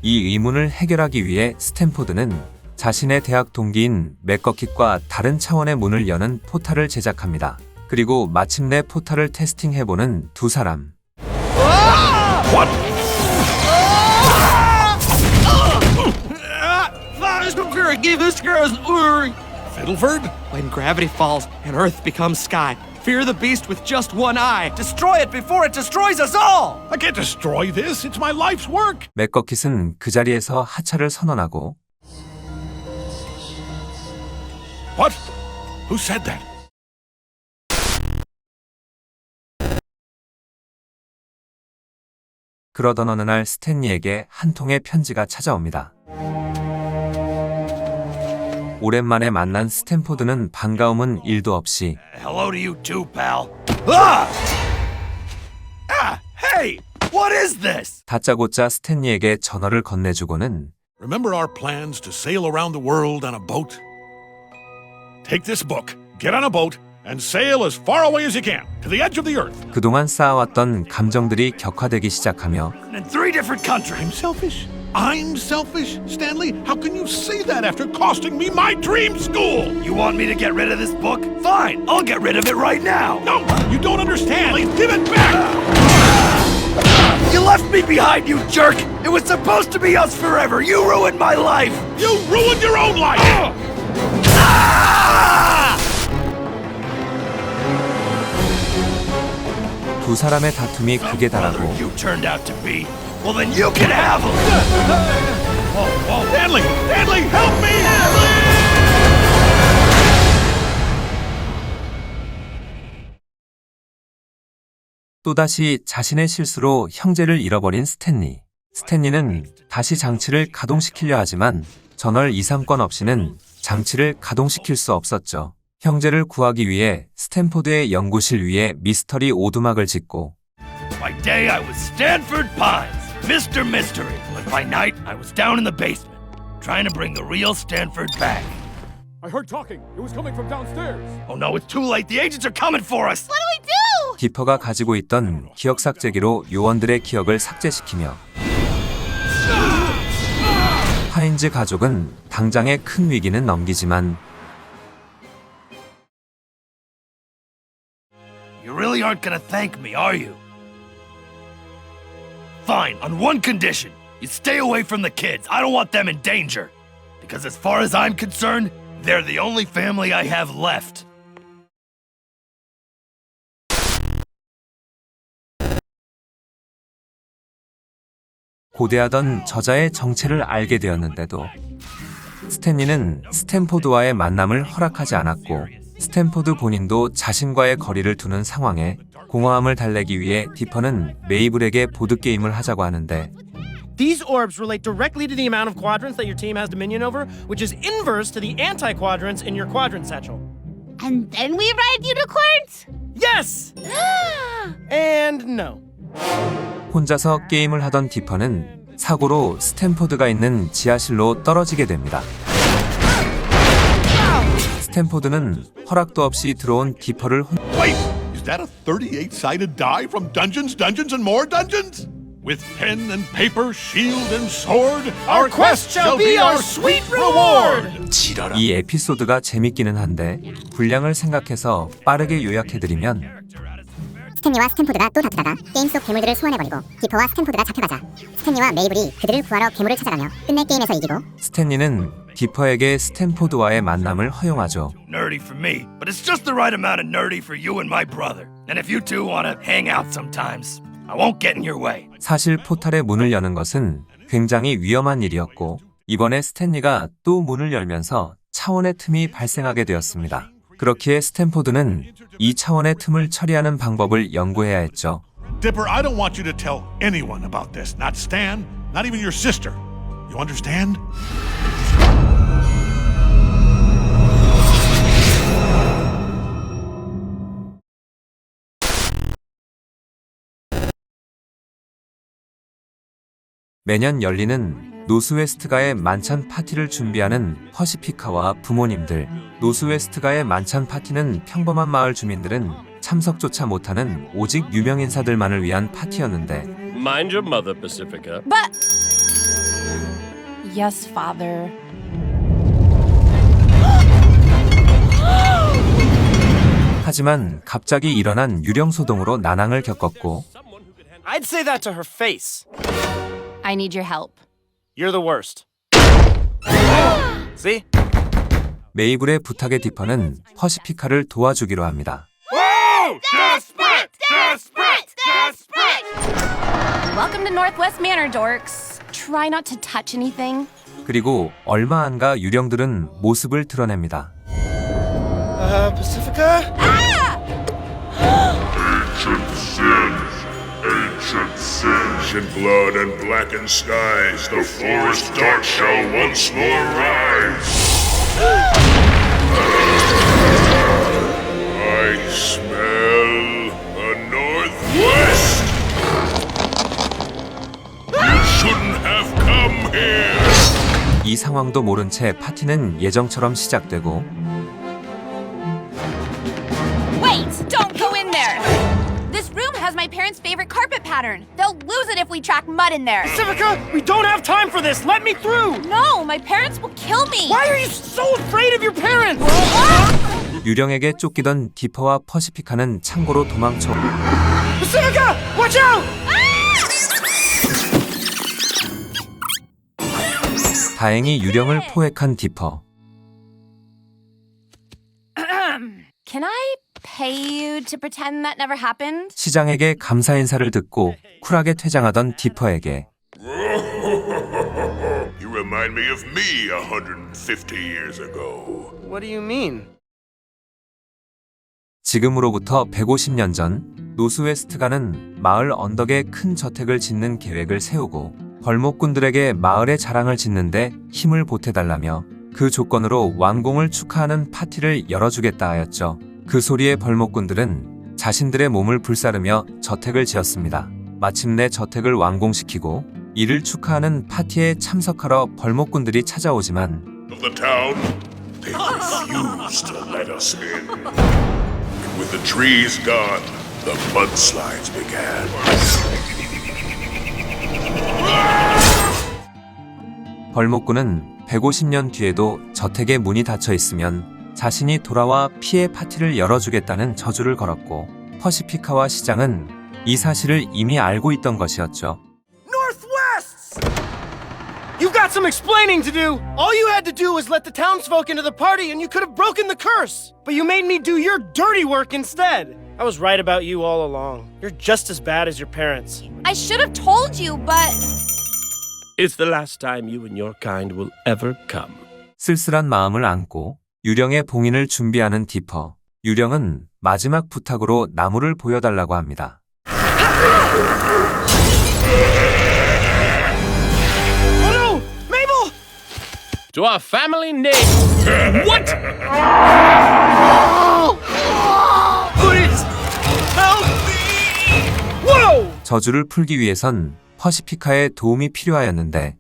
이 의문을 해결하기 위해 스탠포드는 자신의 대학 동기인 맥거킷과 다른 차원의 문을 여는 포탈을 제작합니다. 그리고 마침내 포탈을 테스팅해보는 두 사람. Fiddleford? When gravity falls and Earth becomes sky, fear the beast with just one eye. Destroy it before it destroys us all! I can't destroy this. It's my life's work. 맥거킷은 그 자리에서 하차를 선언하고 What? Who said that? 그러던 어느 날 스탠리에게 한 통의 편지가 찾아옵니다. 오랜만에 만난 스탠포드는 반가움은 1도 없이 Hello to you too, pal. Ah! Hey! What is this? 다짜고짜 스탠리에게 전어를 건네주고는 Remember our plans to sail around the world on a boat? Take this book, get on a boat, and sail as far away as you can, to the edge of the earth. 그동안 쌓아왔던 감정들이 격화되기 시작하며 In 3 different countries. I'm selfish? I'm selfish, Stanley? How can you say that after costing me my dream school? You want me to get rid of this book? Fine, I'll get rid of it right now. No, you don't understand. Give it back! You left me behind, you jerk! It was supposed to be us forever! You ruined my life! You ruined your own life! 두 사람의 다툼이 극에 달하고 You turned out to be. Well, then you can have him! Oh, Stanley! Stanley, help me! 또다시 자신의 실수로 형제를 잃어버린 스탠리. 스탠리는 다시 장치를 가동시키려 하지만 전월 이상권 없이는 장치를 가동시킬 수 없었죠. 형제를 구하기 위해 스탠포드의 연구실 위에 미스터리 오두막을 짓고 By day I was Stanford Pines, Mr. Mystery. But by night I was down in the basement, trying to bring the real Stanford back. I heard talking. It was coming from downstairs. Oh no, it's too late. The agents are coming for us. What do we do? 디퍼가 가지고 있던 기억 삭제기로 요원들의 기억을 삭제시키며 파인즈 가족은 당장의 큰 위기는 넘기지만 You really aren't gonna thank me, are you? Fine, on one condition. You stay away from the kids. I don't want them in danger. Because as far as I'm concerned, they're the only family I have left. 고대하던 저자의 정체를 알게 되었는데도 스탠리는 스탠포드와의 만남을 허락하지 않았고 스탠포드 본인도 자신과의 거리를 두는 상황에 공허함을 달래기 위해 디퍼는 메이블에게 보드게임을 하자고 하는데 These orbs relate directly to the amount of quadrants that your team has dominion over, which is inverse to the anti-quadrants in your quadrant satchel. And then we ride unicorns? Yes! And no. 혼자서 게임을 하던 디퍼는 사고로 스탠포드가 있는 지하실로 떨어지게 됩니다. 스탠포드는 허락도 없이 들어온 디퍼를 Wait! Is that a 38-sided die from Dungeons, Dungeons, and More Dungeons? With pen and paper, shield and sword, our quest shall be our sweet reward! 이 에피소드가 재밌기는 한데 분량을 생각해서 빠르게 요약해드리면 스탠리와 스탠포드가 또 다투다가 게임 속 괴물들을 소환해버리고 디퍼와 스탠포드가 잡혀가자 스탠리와 메이블이 그들을 구하러 괴물을 찾아가며 끝내 게임에서 이기고 스탠리는 디퍼에게 스탠포드와의 만남을 허용하죠. Nerdy for me, but it's just the right amount of nerdy for you and my brother. And if you two want to hang out sometimes, I won't get in your way. 사실 포탈의 문을 여는 것은 굉장히 위험한 일이었고 이번에 스탠리가 또 문을 열면서 차원의 틈이 발생하게 되었습니다. 그렇기에 스탠포드는 이 차원의 틈을 처리하는 방법을 연구해야 했죠. Dipper, I don't want you to tell anyone about this. Not Stan, not even your sister. You understand? 매년 열리는 노스웨스트가의 만찬 파티를 준비하는 퍼시피카와 부모님들. 노스웨스트가의 만찬 파티는 평범한 마을 주민들은 참석조차 못하는 오직 유명 인사들만을 위한 파티였는데 Mind your mother, Pacifica. But... Yes, father. 하지만 갑자기 일어난 유령소동으로 난항을 겪었고 I'd say that to her face. I need your help. You're the worst. See? 메이블의 부탁에 디퍼는 퍼시피카를 도와주기로 합니다. Desperate! Desperate! Desperate! Welcome to Northwest Manor, dorks. Try not to touch anything. 그리고 얼마 안가 유령들은 모습을 드러냅니다. Pacifica? Ancient sins, in blood and blackened skies, the forest dark shall once more rise. I smell a northwest. You shouldn't have come here. 이 상황도 모른 채 파티는 예정처럼 시작되고 Wait! Don't go in there! This room has my parents' favorite carpet pattern. They'll lose it if we track mud in there. Pacifica, we don't have time for this. Let me through. No, my parents will kill me. Why are you so afraid of your parents? 유령에게 쫓기던 디퍼와 퍼시피카는 창고로 도망쳐 Pacifica, watch out! 다행히 유령을 포획한 디퍼. Can I pay you to pretend that never happened? 시장에게 감사 인사를 듣고 쿨하게 퇴장하던 디퍼에게 You remind me of me 150 years ago. What do you mean? 지금으로부터 150년 전 노스웨스트가는 마을 언덕에 큰 저택을 짓는 계획을 세우고 벌목꾼들에게 마을의 자랑을 짓는데 힘을 보태달라며 그 조건으로 완공을 축하하는 파티를 열어주겠다 하였죠. 그 소리에 벌목꾼들은 자신들의 몸을 불사르며 저택을 지었습니다. 마침내 저택을 완공시키고 이를 축하하는 파티에 참석하러 벌목꾼들이 찾아오지만 Of the town, They refused to let us in. And with the trees gone, the mudslides began. 벌목구는 150년 뒤에도 저택의 문이 닫혀 있으면 자신이 돌아와 피해 파티를 열어주겠다는 저주를 걸었고, 퍼시피카와 시장은 이 사실을 이미 알고 있던 것이었죠. Northwest! You've got some explaining to do! All you had to do was let the townsfolk into the party and you could have broken the curse! But you made me do your dirty work instead! I was right about you all along. You're just as bad as your parents. I should have told you, but... It's the last time you and your kind will ever come. 쓸쓸한 마음을 안고 유령의 봉인을 준비하는 디퍼. 유령은 마지막 부탁으로 나무를 보여달라고 합니다. Oh no! Mabel! To our family name. What? Please! Help me! Whoa! 저주를 풀기 위해선 퍼시피카의 도움이 필요하였는데,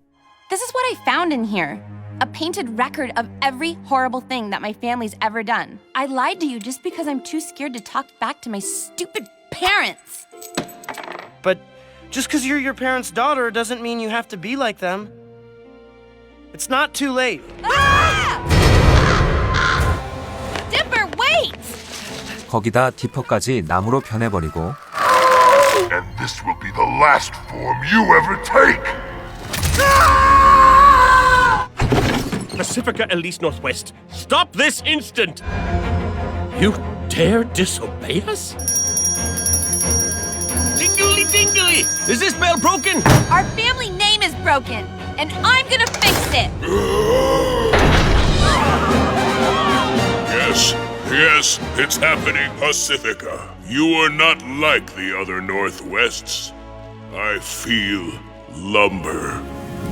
This is what I found in here. A painted record of every horrible thing that my family's ever done. I lied to you just because I'm too scared to talk back to my stupid parents. But just because you're your parents' daughter doesn't mean you have to be like them. It's not too late. Dipper, wait! 거기다 디퍼까지 나무로 변해버리고, And this will be the last form you ever take! Pacifica Elise Northwest, stop this instant! You dare disobey us? Dingly dingly! Is this bell broken? Our family name is broken, and I'm gonna fix it! Yes, it's happening, Pacifica. You are not like the other Northwests. I feel lumber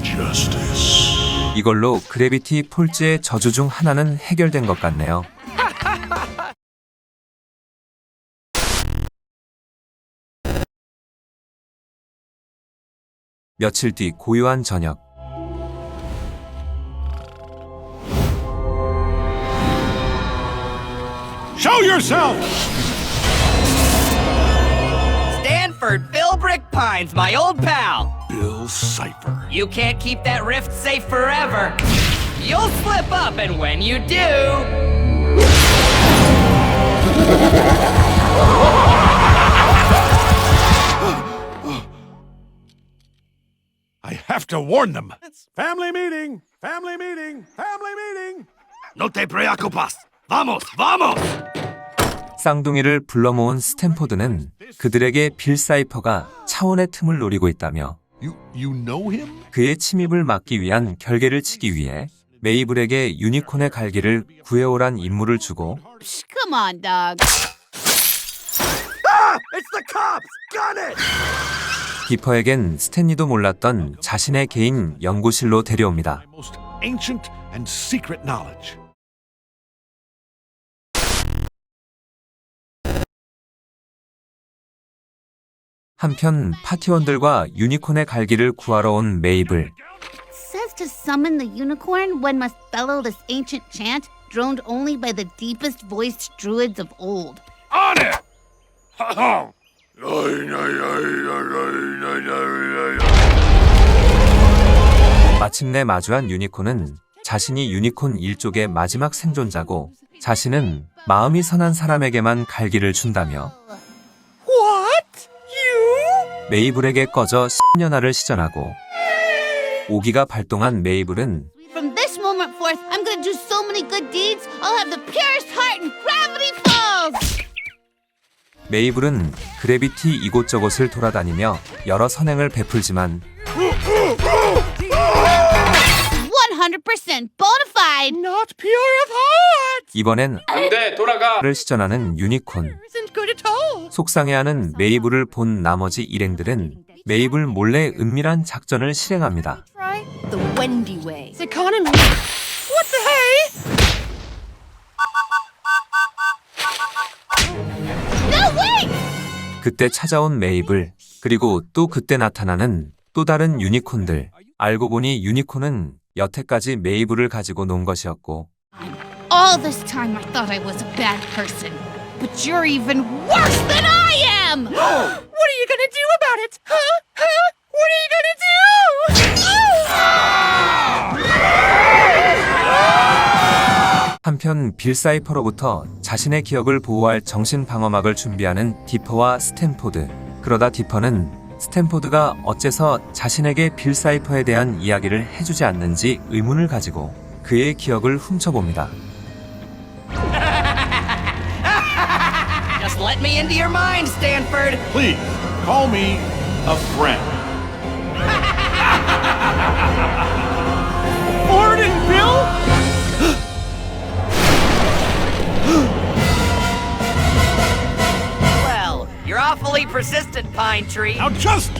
justice. 이걸로 그래비티 폴즈의 저주 중 하나는 해결된 것 같네요. 며칠 뒤 고요한 저녁. Show yourself! Stanford Philbrick Pines, my old pal. Bill Cipher. You can't keep that rift safe forever. You'll slip up, and when you do... I have to warn them. Family meeting! Family meeting! Family meeting! No te preocupas. Vamos, vamos! 쌍둥이를 불러 모은 스탠포드는 그들에게 빌 사이퍼가 차원의 틈을 노리고 있다며, You know him? 그의 침입을 막기 위한 결계를 치기 위해 메이블에게 유니콘의 갈기를 구해오란 임무를 주고, Come on, dog. Ah! It's the cops! Got it! 디퍼에겐 스탠리도 몰랐던 자신의 개인 연구실로 데려옵니다. Most ancient and secret knowledge. 한편 파티원들과 유니콘의 갈기를 구하러 온 메이블. Says to summon the unicorn, one must bellow this ancient chant, droned only by the deepest voiced druids of old. On it! 마침내 마주한 유니콘은 자신이 유니콘 일족의 마지막 생존자고, 자신은 마음이 선한 사람에게만 갈기를 준다며 What? You? 메이블에게 꺼져 10년화를 시전하고, 오기가 발동한 메이블은 From this moment forth, I'm gonna do so many good deeds, I'll have the purest heart in Gravity Falls! 메이블은 그래비티 이곳저곳을 돌아다니며 여러 선행을 베풀지만 100% bona fide! Not pure of heart! 이번엔 안돼 돌아가. 를 시전하는 유니콘. Isn't good at all! 속상해하는 메이블을 본 나머지 일행들은 메이블 몰래 은밀한 작전을 실행합니다. Try the Wendy way. It's economy! What the hey? No, wait! 그때 찾아온 메이블, 그리고 또 그때 나타나는 또 다른 유니콘들. 알고 보니 유니콘은 여태까지 메이블을 가지고 논 것이었고, All this time I thought I was a bad person. But you're even worse than I am! What are you gonna do about it? Huh? What are you gonna do? 한편 빌 사이퍼로부터 자신의 기억을 보호할 정신방어막을 준비하는 디퍼와 스탠포드. 그러다 디퍼는 스탠포드가 어째서 자신에게 빌 사이퍼에 대한 이야기를 해주지 않는지 의문을 가지고 그의 기억을 훔쳐봅니다. Just let me into your mind, Stanford. Please, call me a friend. Ford and Bill? Well, you're awfully persistent, Pine Tree. Now just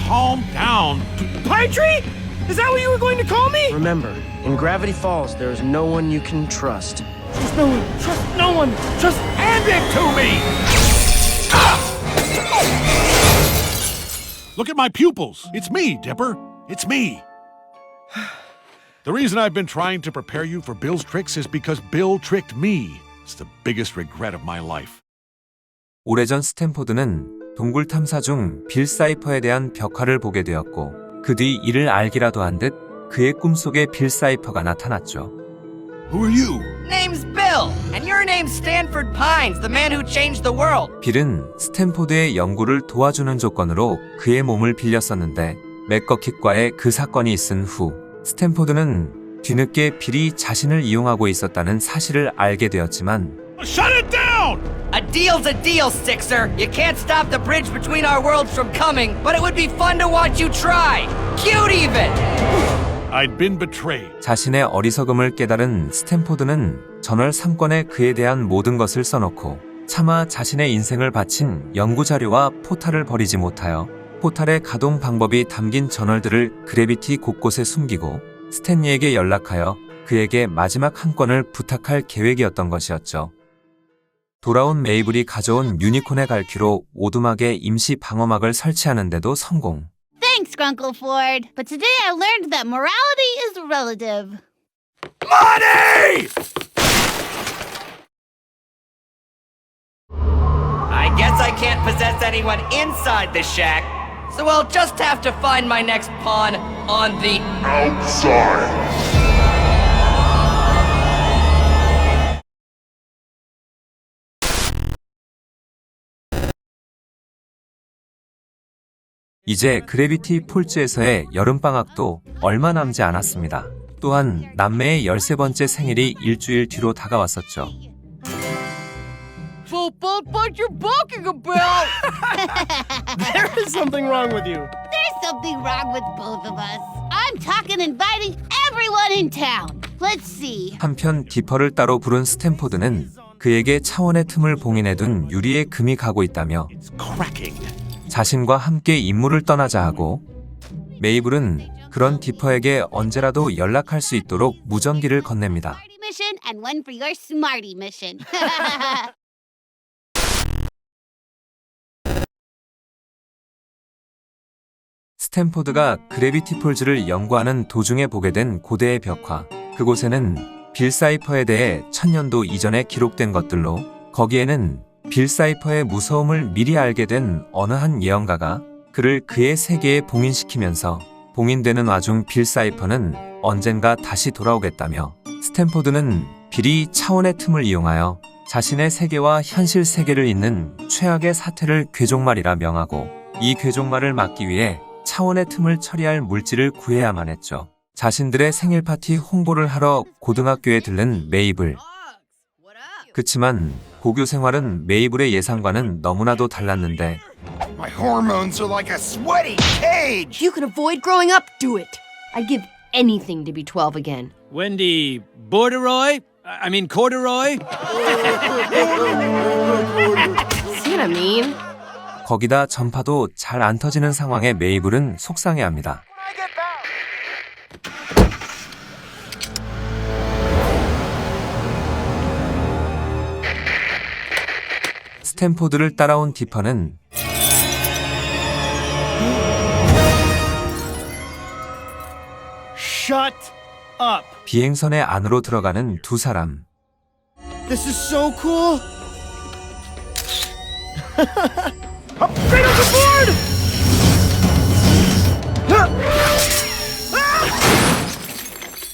calm down. Pine Tree? Is that what you were going to call me? Remember, in Gravity Falls, there is no one you can trust. Trust no one. Trust no one. Just Hand it to me! Look at my pupils. It's me, Dipper. It's me. The reason I've been trying to prepare you for Bill's tricks is because Bill tricked me. It's the biggest regret of my life. 오래전 스탠포드는 동굴 탐사 중 빌 사이퍼에 대한 벽화를 보게 되었고 그 뒤 이를 알기라도 한 듯 그의 꿈속에 빌 사이퍼가 나타났죠. Who are you? Name's Bill, and your name's Stanford Pines, the man who changed the world. 빌은 스탠포드의 연구를 도와주는 조건으로 그의 몸을 빌렸었는데 맥거킷과의 그 사건이 있은 후 스탠포드는 뒤늦게 빌이 자신을 이용하고 있었다는 사실을 알게 되었지만 Shut it down! A deal's a deal, Sixer. You can't stop the bridge between our worlds from coming, but it would be fun to watch you try. Cute even! I'd been betrayed. 자신의 어리석음을 깨달은 스탠포드는 전월 3권에 그에 대한 모든 것을 써놓고 차마 자신의 인생을 바친 연구자료와 포탈을 버리지 못하여 포탈의 가동 방법이 담긴 저널들을 그래비티 곳곳에 숨기고 스탠리에게 연락하여 그에게 마지막 한 권을 부탁할 계획이었던 것이었죠. 돌아온 메이블이 가져온 유니콘의 갈퀴로 오두막에 임시 방어막을 설치하는데도 성공. Thanks, Grunkle Ford. But today I learned that morality is relative. Money! I guess I can't possess anyone inside the shack, so I'll just have to find my next pawn on the outside. 이제 그래비티 폴즈에서의 여름방학도 얼마 남지 않았습니다. 또한 남매의 13번째 생일이 일주일 뒤로 다가왔었죠. So about what you're balking about? There is something wrong with you. There's something wrong with both of us. I'm talking inviting everyone in town. Let's see. 한편 디퍼를 따로 부른 스탠포드는 그에게 차원의 틈을 봉인해둔 유리에 금이 가고 있다며 자신과 함께 임무를 떠나자 하고 메이블은 그런 디퍼에게 언제라도 연락할 수 있도록 무전기를 건넵니다. Mission and one for your smarty mission. 스탠포드가 그래비티 폴즈를 연구하는 도중에 보게 된 고대의 벽화. 그곳에는 빌 사이퍼에 대해 1000년도 이전에 기록된 것들로 거기에는 빌 사이퍼의 무서움을 미리 알게 된 어느 한 예언가가 그를 그의 세계에 봉인시키면서 봉인되는 와중 빌 사이퍼는 언젠가 다시 돌아오겠다며 스탠포드는 빌이 차원의 틈을 이용하여 자신의 세계와 현실 세계를 잇는 최악의 사태를 괴종말이라 명하고 이 괴종말을 막기 위해 차원의 틈을 처리할 물질을 구해야만 했죠. 자신들의 생일 파티 홍보를 하러 고등학교에 들른 메이블. 그치만 고교 생활은 메이블의 예상과는 너무나도 달랐는데 My hormones are like a sweaty cage. If you could avoid growing up, do it. I'd give anything to be 12 again. Wendy Borderoy? I mean corduroy? See what I mean? 거기다 전파도 잘 안 터지는 상황에 메이블은 속상해합니다. 스탠포드를 따라온 디퍼는 Shut up. 비행선의 안으로 들어가는 두 사람. This is so cool. Upgrade on the board!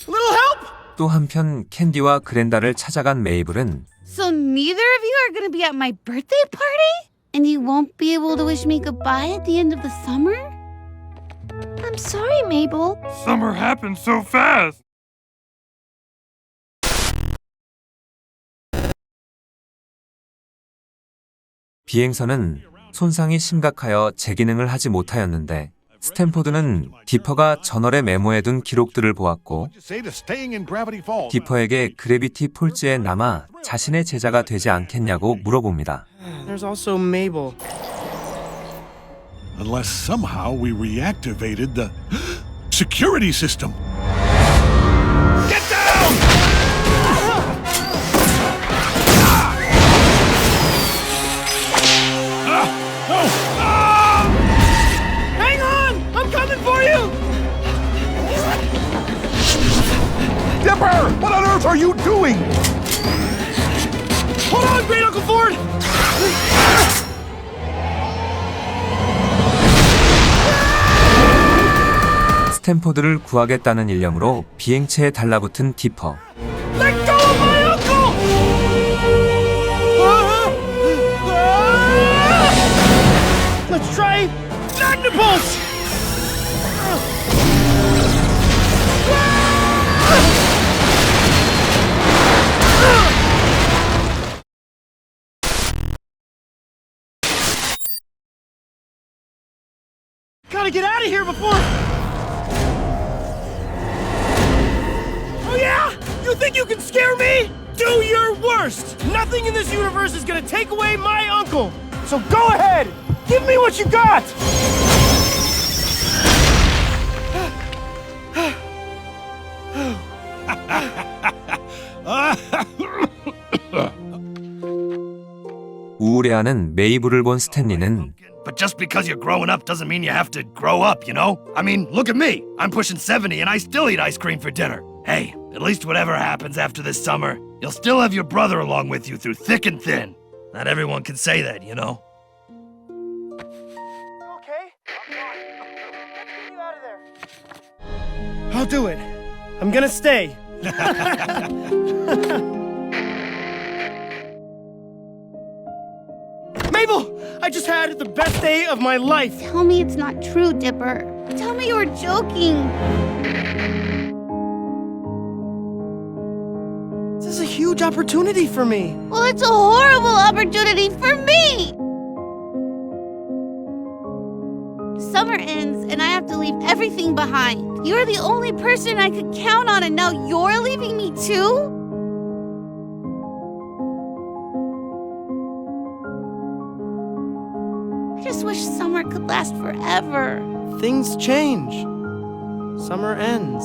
Little help? 또 한편 캔디와 그랜다를 찾아간 메이블은 So neither of you are gonna be at my birthday party? And you won't be able to wish me goodbye at the end of the summer? I'm sorry, Mabel. Summer happened so fast. 비행선은 손상이 심각하여 재기능을 하지 못하였는데 스탠포드는 디퍼가 저널에 메모해둔 기록들을 보았고 Say to staying in Gravity Falls. 디퍼에게 그래비티 폴즈에 남아 자신의 제자가 되지 않겠냐고 물어봅니다. There's also Mabel. Unless somehow we reactivated the security system. Get down! Hang on! I'm coming for you! Dipper! What on earth are you doing? Hold on, Great Uncle Ford! 스탠포드를 구하겠다는 일념으로 비행체에 달라붙은 디퍼. Let go of my uncle! Let's try Magnipulse! Gotta get out of here before... Oh yeah? You think you can scare me? Do your worst! Nothing in this universe is gonna take away my uncle! So go ahead! Give me what you got! 우울해하는 메이블을 본 스탠리는 But just because you're growing up doesn't mean you have to grow up, you know? I mean, look at me. I'm pushing 70 and I still eat ice cream for dinner. Hey, at least whatever happens after this summer, you'll still have your brother along with you through thick and thin. Not everyone can say that, you know? Okay. Get you out of there. I'll do it. I'm gonna stay. Mabel, I just had the best day of my life. Tell me it's not true, Dipper. Tell me you were joking. This is a huge opportunity for me. Well, it's a horrible opportunity for me. Summer ends and I have to leave everything behind. You're the only person I could count on and now you're leaving me too? I just wish summer could last forever. Things change. Summer ends.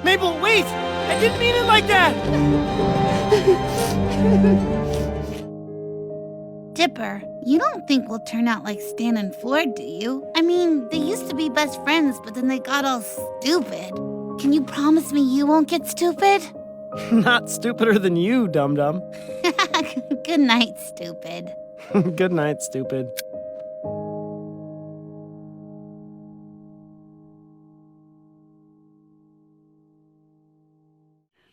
Mabel, wait! I didn't mean it like that! Dipper, you don't think we'll turn out like Stan and Ford, do you? I mean, they used to be best friends, but then they got all stupid. Can you promise me you won't get stupid? Not stupider than you, dum-dum. Good night, stupid. Good night, stupid.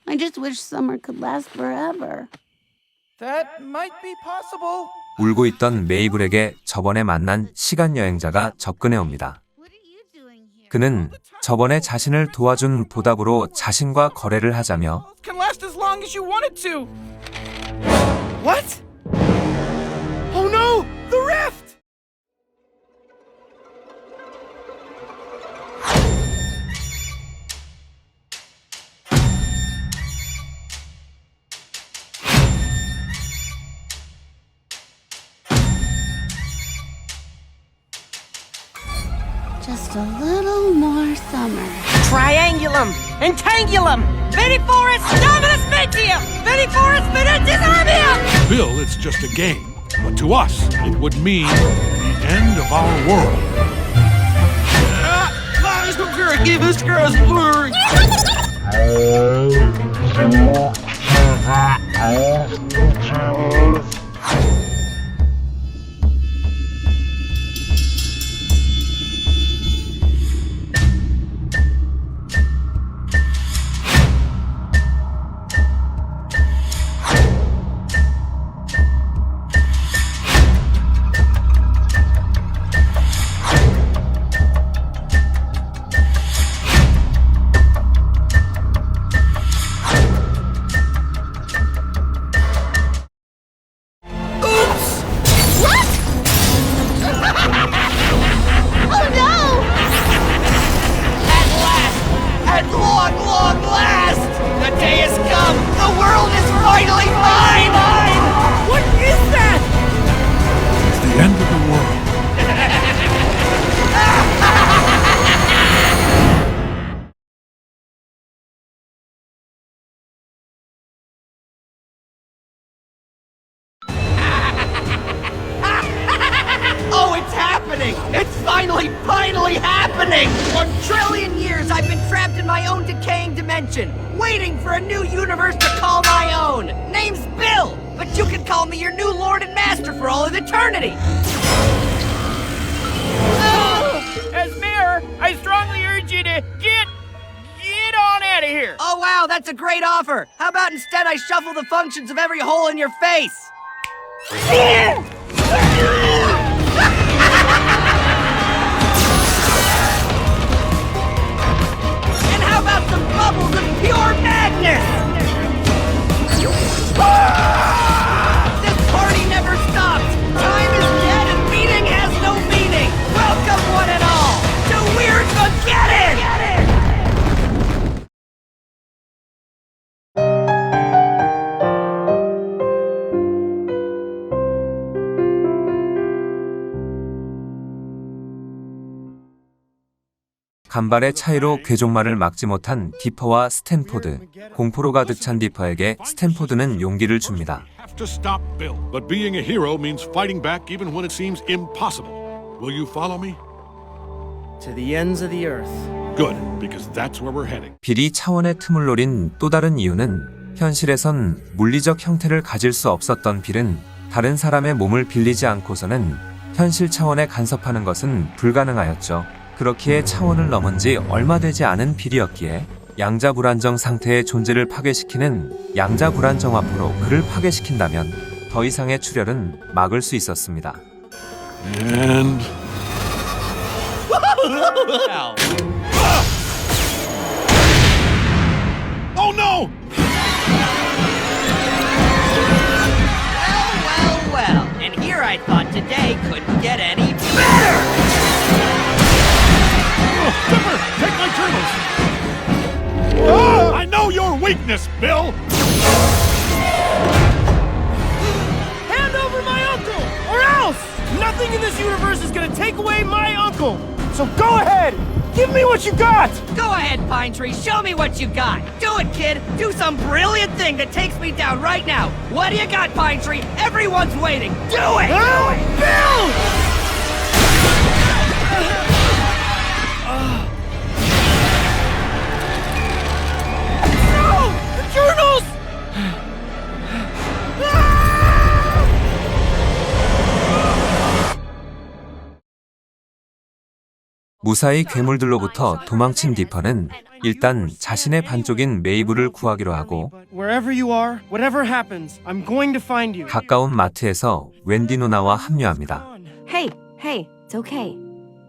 I just wish summer could last forever. That might be possible. 울고 있던 메이블에게 저번에 만난 시간 여행자가 접근해 옵니다. 그는 저번에 자신을 도와준 보답으로 자신과 거래를 하자며 Can last as long as you want it to. What? Oh no! The rift! Just a little more summer. Triangulum, Entangulum, Veniforus, Dominus Mentium, Veniforus Venentis Armium! Bill, it's just a game. But to us, it would mean the end of our world. Give us girls blurry. At long, long last! The day has come! The world is finally mine! What is that? It's the end of the world. Oh, it's happening! It's finally happening! 1 trillion years I've been trapped in my own decaying dimension, waiting for a new universe to call my own! Name's Bill, but you can call me your new lord and master for all of eternity! Esmer, I strongly urge you to get on out of here! Oh wow, that's a great offer! How about instead I shuffle the functions of every hole in your face? And how about some bubbles of pure madness? This party never stops! Time is dead and meaning has no meaning! Welcome one and all to Weird Mageddon! 간발의 차이로 괴종말을 막지 못한 디퍼와 스탠포드. 공포로 가득 찬 디퍼에게 스탠포드는 용기를 줍니다. Have to stop Bill. But being a hero means fighting back even when it seems impossible. Will you follow me? To the ends of the earth. Good, because that's where we're heading. 빌이 차원의 틈을 노린 또 다른 이유는 현실에선 물리적 형태를 가질 수 없었던 빌은 다른 사람의 몸을 빌리지 않고서는 현실 차원에 간섭하는 것은 불가능하였죠. 그렇기에 차원을 넘은 지 얼마 되지 않은 빌이었기에 양자불안정 상태의 존재를 파괴시키는 양자불안정화포로 그를 파괴시킨다면 더 이상의 출혈은 막을 수 있었습니다. And... Oh no! Well, and here I thought today couldn't get any better! Dipper, take my turtles! I know your weakness, Bill! Hand over my uncle, or else! Nothing in this universe is gonna take away my uncle! So go ahead! Give me what you got! Go ahead, Pine Tree, show me what you got! Do it, kid! Do some brilliant thing that takes me down right now! What do you got, Pine Tree? Everyone's waiting! Do it! Oh, Bill! No! The journals! 무사히 괴물들로부터 도망친 디퍼는 일단 자신의 반쪽인 메이블을 구하기로 하고 Wherever you are, whatever happens, I'm going to find you. 가까운 마트에서 웬디 누나와 합류합니다. Hey, it's okay.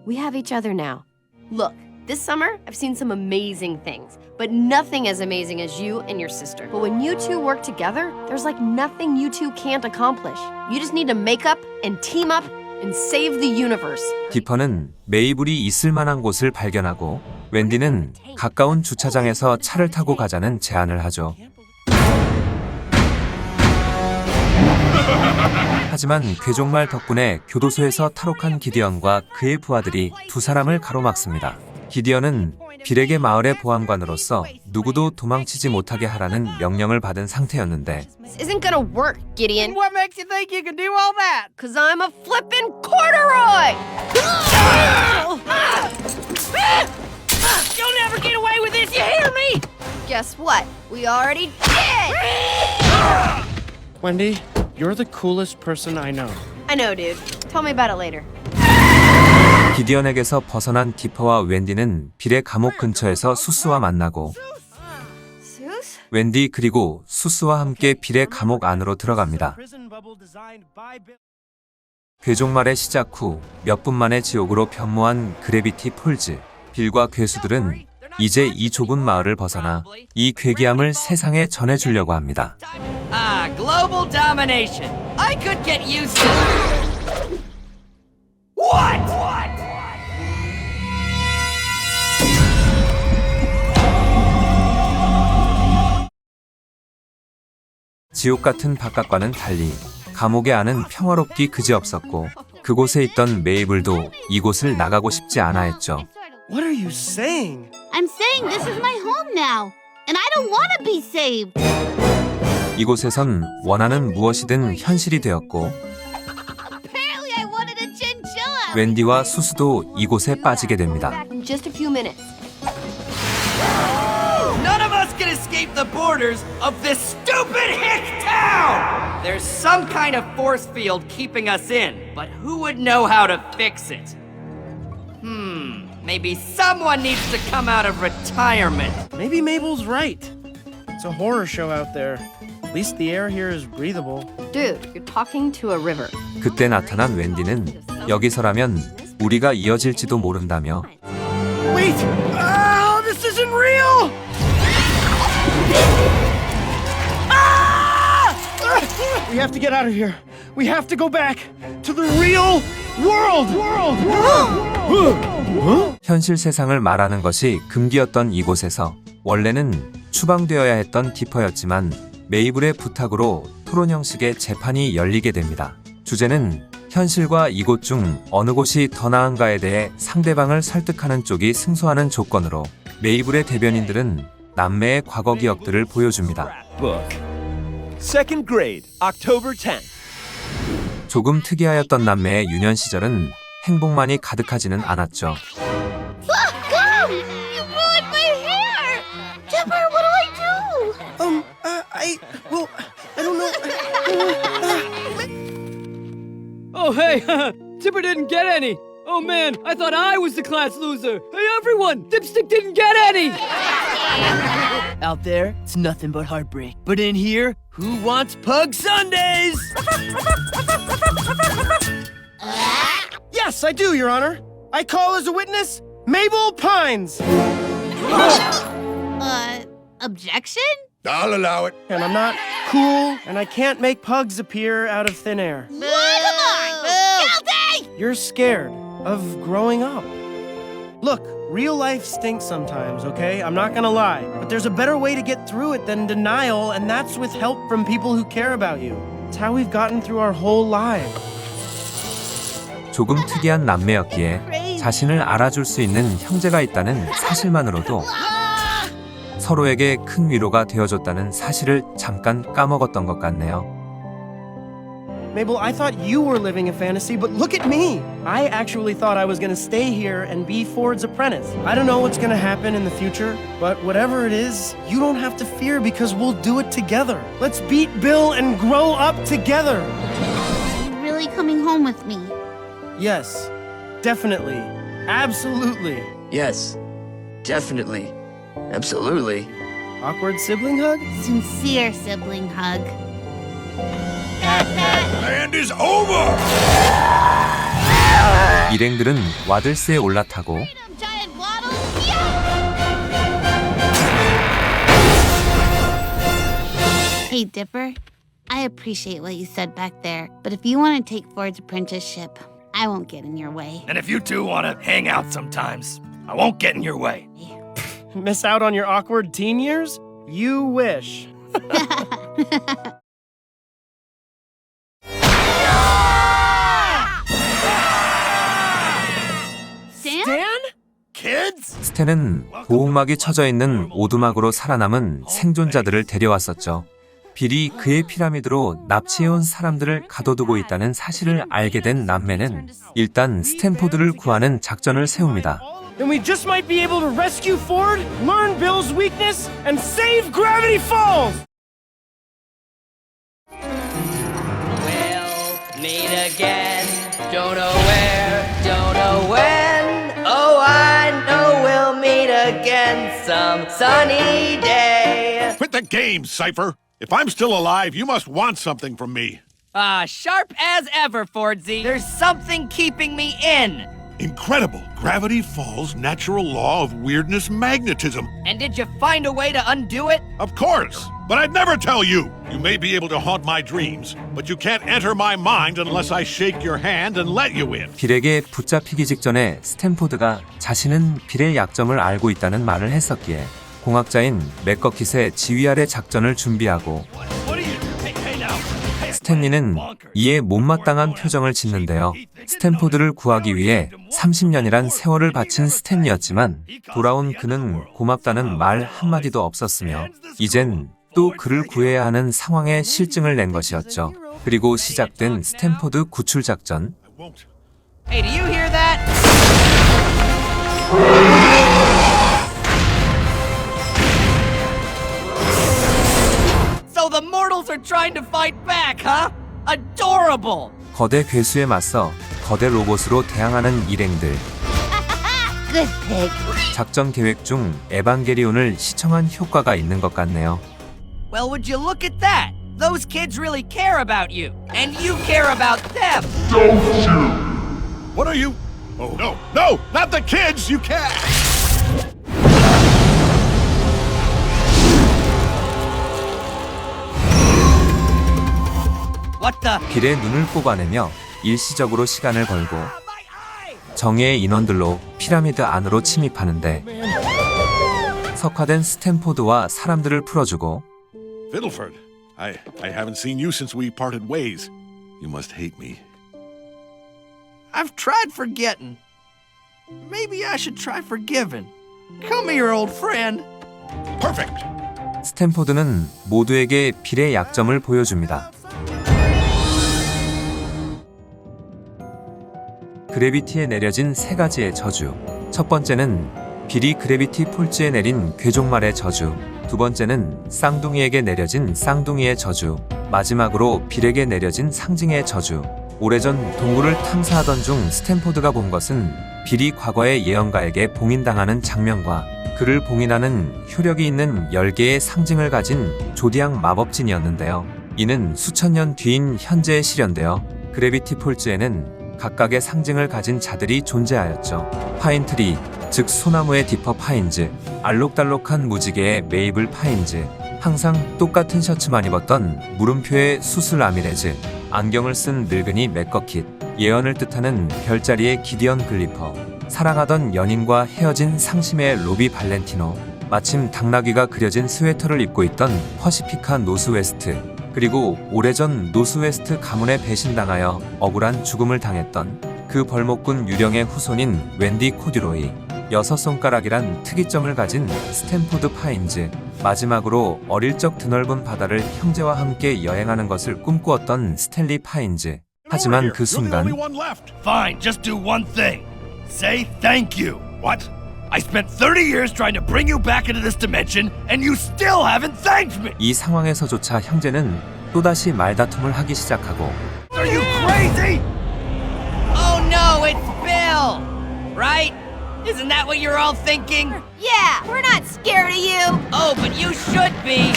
We have each other now. Look, this summer, I've seen some amazing things, but nothing as amazing as you and your sister. But when you two work together, there's like nothing you two can't accomplish. You just need to make up and team up and save the universe. 디퍼는 메이블이 있을 만한 곳을 발견하고 웬디는 가까운 주차장에서 차를 타고 가자는 제안을 하죠. 하지만 괴종말 덕분에 교도소에서 탈옥한 기디언과 그의 부하들이 두 사람을 가로막습니다. 기디언은 빌에게 마을의 보안관으로서 누구도 도망치지 못하게 하라는 명령을 받은 상태였는데 This isn't gonna work, Gideon. What makes you think you can do all that? Cause I'm a flippin' corduroy! You'll never get away with this, you hear me? Guess what? We already did! Wendy, you're the coolest person I know. I know, dude. Tell me about it later. 기디언에게서 벗어난 디퍼와 웬디는 빌의 감옥 근처에서 수스와 만나고 Zeus? 웬디 그리고 수스와 함께 빌의 감옥 안으로 들어갑니다. 괴종말의 시작 후 몇 분 만에 지옥으로 변모한 그래비티 폴즈, 빌과 괴수들은 이제 이 좁은 마을을 벗어나 이 괴기함을 세상에 전해주려고 합니다. Global domination. I could get used to What? 지옥 같은 바깥과는 달리 감옥의 안은 평화롭기 그지없었고 그곳에 있던 메이블도 이곳을 나가고 싶지 않아 했죠. What are you saying? I'm saying this is my home now, and I don't want to be saved. 이곳에선 원하는 무엇이든 현실이 되었고 Apparently, I wanted a chinchilla. 웬디와 수스도 이곳에 빠지게 됩니다. Back in just a few minutes. None of us can escape the borders of this stupid hick town! There's some kind of force field keeping us in, but who would know how to fix it? Maybe someone needs to come out of retirement. Maybe Mabel's right. It's a horror show out there. At least the air here is breathable. Dude, you're talking to a river. 그때 나타난 웬디는 여기서라면 우리가 이어질지도 모른다며 Wait! Oh, this isn't real! We have to get out of here. We have to go back to the real world! 현실 세상을 말하는 것이 금기였던 이곳에서 원래는 추방되어야 했던 디퍼였지만 메이블의 부탁으로 토론 형식의 재판이 열리게 됩니다. 주제는 현실과 이곳 중 어느 곳이 더 나은가에 대해 상대방을 설득하는 쪽이 승소하는 조건으로 메이블의 대변인들은 남매의 과거 기억들을 보여줍니다. Second grade, October 10th. 조금 특이하였던 남매의 유년 시절은 행복만이 가득하지는 않았죠. Go! You ruined my hair! Dipper, what do I do? I don't know. Oh, hey, Tipper didn't get any. Oh man, I thought I was the class loser. Hey everyone, Dipstick didn't get any. Out there, it's nothing but heartbreak. But in here, who wants Pug Sundays? Yes, I do, Your Honor. I call as a witness Mabel Pines. Objection? I'll allow it. And I'm not cool, and I can't make pugs appear out of thin air. Come on! Guilty! You're scared of growing up. Look, real life stinks sometimes, okay? I'm not gonna lie. But there's a better way to get through it than denial, and that's with help from people who care about you. It's how we've gotten through our whole lives. 조금 특이한 남매였기에 자신을 알아줄 수 있는 형제가 있다는 사실만으로도 서로에게 큰 위로가 되어줬다는 사실을 잠깐 까먹었던 것 같네요. Mabel, I thought you were living a fantasy, but look at me! I actually thought I was gonna stay here and be Ford's apprentice. I don't know what's gonna happen in the future, but whatever it is, you don't have to fear because we'll do it together. Let's beat Bill and grow up together! Are you really coming home with me? Yes, definitely. Absolutely. Yes, definitely. Absolutely. Awkward sibling hug? Sincere sibling hug. And is over! 일행들은 와들스에 올라타고 Giant waddle, Hey, Dipper. I appreciate what you said back there, but if you want to take Ford's apprenticeship, I won't get in your way. And if you two want to hang out sometimes, I won't get in your way. Miss out on your awkward teen years? You wish. Stan? Kids? 스탠은 보호막이 쳐져 있는 오두막으로 살아남은 생존자들을 데려왔었죠. 빌이 그의 피라미드로 납치해온 사람들을 가둬두고 있다는 사실을 알게 된 남매는 일단 스탠포드를 구하는 작전을 세웁니다. Then we just might be able to rescue Ford, learn Bill's weakness, and save Gravity Falls! We'll meet again. Don't know where, don't know when. Oh, I know we'll meet again some sunny day. Quit the game, Cypher. If I'm still alive, you must want something from me. Sharp as ever, Fordsy. There's something keeping me in. Incredible. Gravity Falls' natural law of weirdness magnetism. And did you find a way to undo it? Of course. But I'd never tell you. You may be able to haunt my dreams, but you can't enter my mind unless I shake your hand and let you in. 빌에게 붙잡히기 직전에 스탠포드가 자신은 빌의 약점을 알고 있다는 말을 했었기에 공학자인 맥거킷의 지휘 아래 작전을 준비하고 스탠리는 이에 못마땅한 표정을 짓는데요. 스탠포드를 구하기 위해 30년이란 세월을 바친 스탠리였지만 돌아온 그는 고맙다는 말 한마디도 없었으며 이젠 또 그를 구해야 하는 상황에 실증을 낸 것이었죠. 그리고 시작된 스탠포드 구출 작전. Hey, do you hear that? So the mortals are trying to fight back, huh? Adorable! 거대 괴수에 맞서 거대 로봇으로 대항하는 일행들. Good pig. 작전 계획 중 에반게리온을 시청한 효과가 있는 것 같네요. Well, would you look at that? Those kids really care about you, and you care about them. Don't you? What are you? Oh, no, no, not the kids, you can't! What the? 빌의 눈을 뽑아내며 일시적으로 시간을 걸고 정예의 인원들로 피라미드 안으로 침입하는데 석화된 스탠포드와 사람들을 풀어주고 Fiddleford, I haven't seen you since we parted ways. You must hate me. I've tried forgetting. Maybe I should try forgiving. Come here, old friend. Perfect. 스탠포드는 모두에게 빌의 약점을 보여줍니다. 그래비티에 내려진 세 가지의 저주. 첫 번째는 빌이 그래비티 폴즈에 내린 괴종말의 저주. 두 번째는 쌍둥이에게 내려진 쌍둥이의 저주. 마지막으로 빌에게 내려진 상징의 저주. 오래전 동굴을 탐사하던 중 스탠포드가 본 것은 빌이 과거의 예언가에게 봉인당하는 장면과 그를 봉인하는 효력이 있는 10개의 상징을 가진 조디악 마법진이었는데요. 이는 수천 년 뒤인 현재에 실현되어 그래비티 폴즈에는 각각의 상징을 가진 자들이 존재하였죠. 파인트리, 즉 소나무의 디퍼 파인즈, 알록달록한 무지개의 메이블 파인즈, 항상 똑같은 셔츠만 입었던 물음표의 수술 라미레즈, 안경을 쓴 늙은이 맥거킷, 예언을 뜻하는 별자리의 기디언 글리퍼, 사랑하던 연인과 헤어진 상심의 로비 발렌티노, 마침 당나귀가 그려진 스웨터를 입고 있던 퍼시피카 노스웨스트, 그리고 오래전 노스웨스트 가문에 배신당하여 억울한 죽음을 당했던 그 벌목군 유령의 후손인 웬디 코듀로이, 6손가락이란 특이점을 가진 스탠포드 파인즈, 마지막으로 어릴 적 드넓은 바다를 형제와 함께 여행하는 것을 꿈꾸었던 스탠리 파인즈. 하지만 그 순간 Fine, just do one thing. Say thank you. What? I spent 30 years trying to bring you back into this dimension, and you still haven't thanked me. 이 상황에서조차 형제는 또다시 말다툼을 하기 시작하고 Are you crazy? Oh no, it's Bill! Right? Isn't that what you're all thinking? Yeah, we're not scared of you. Oh, but you should be.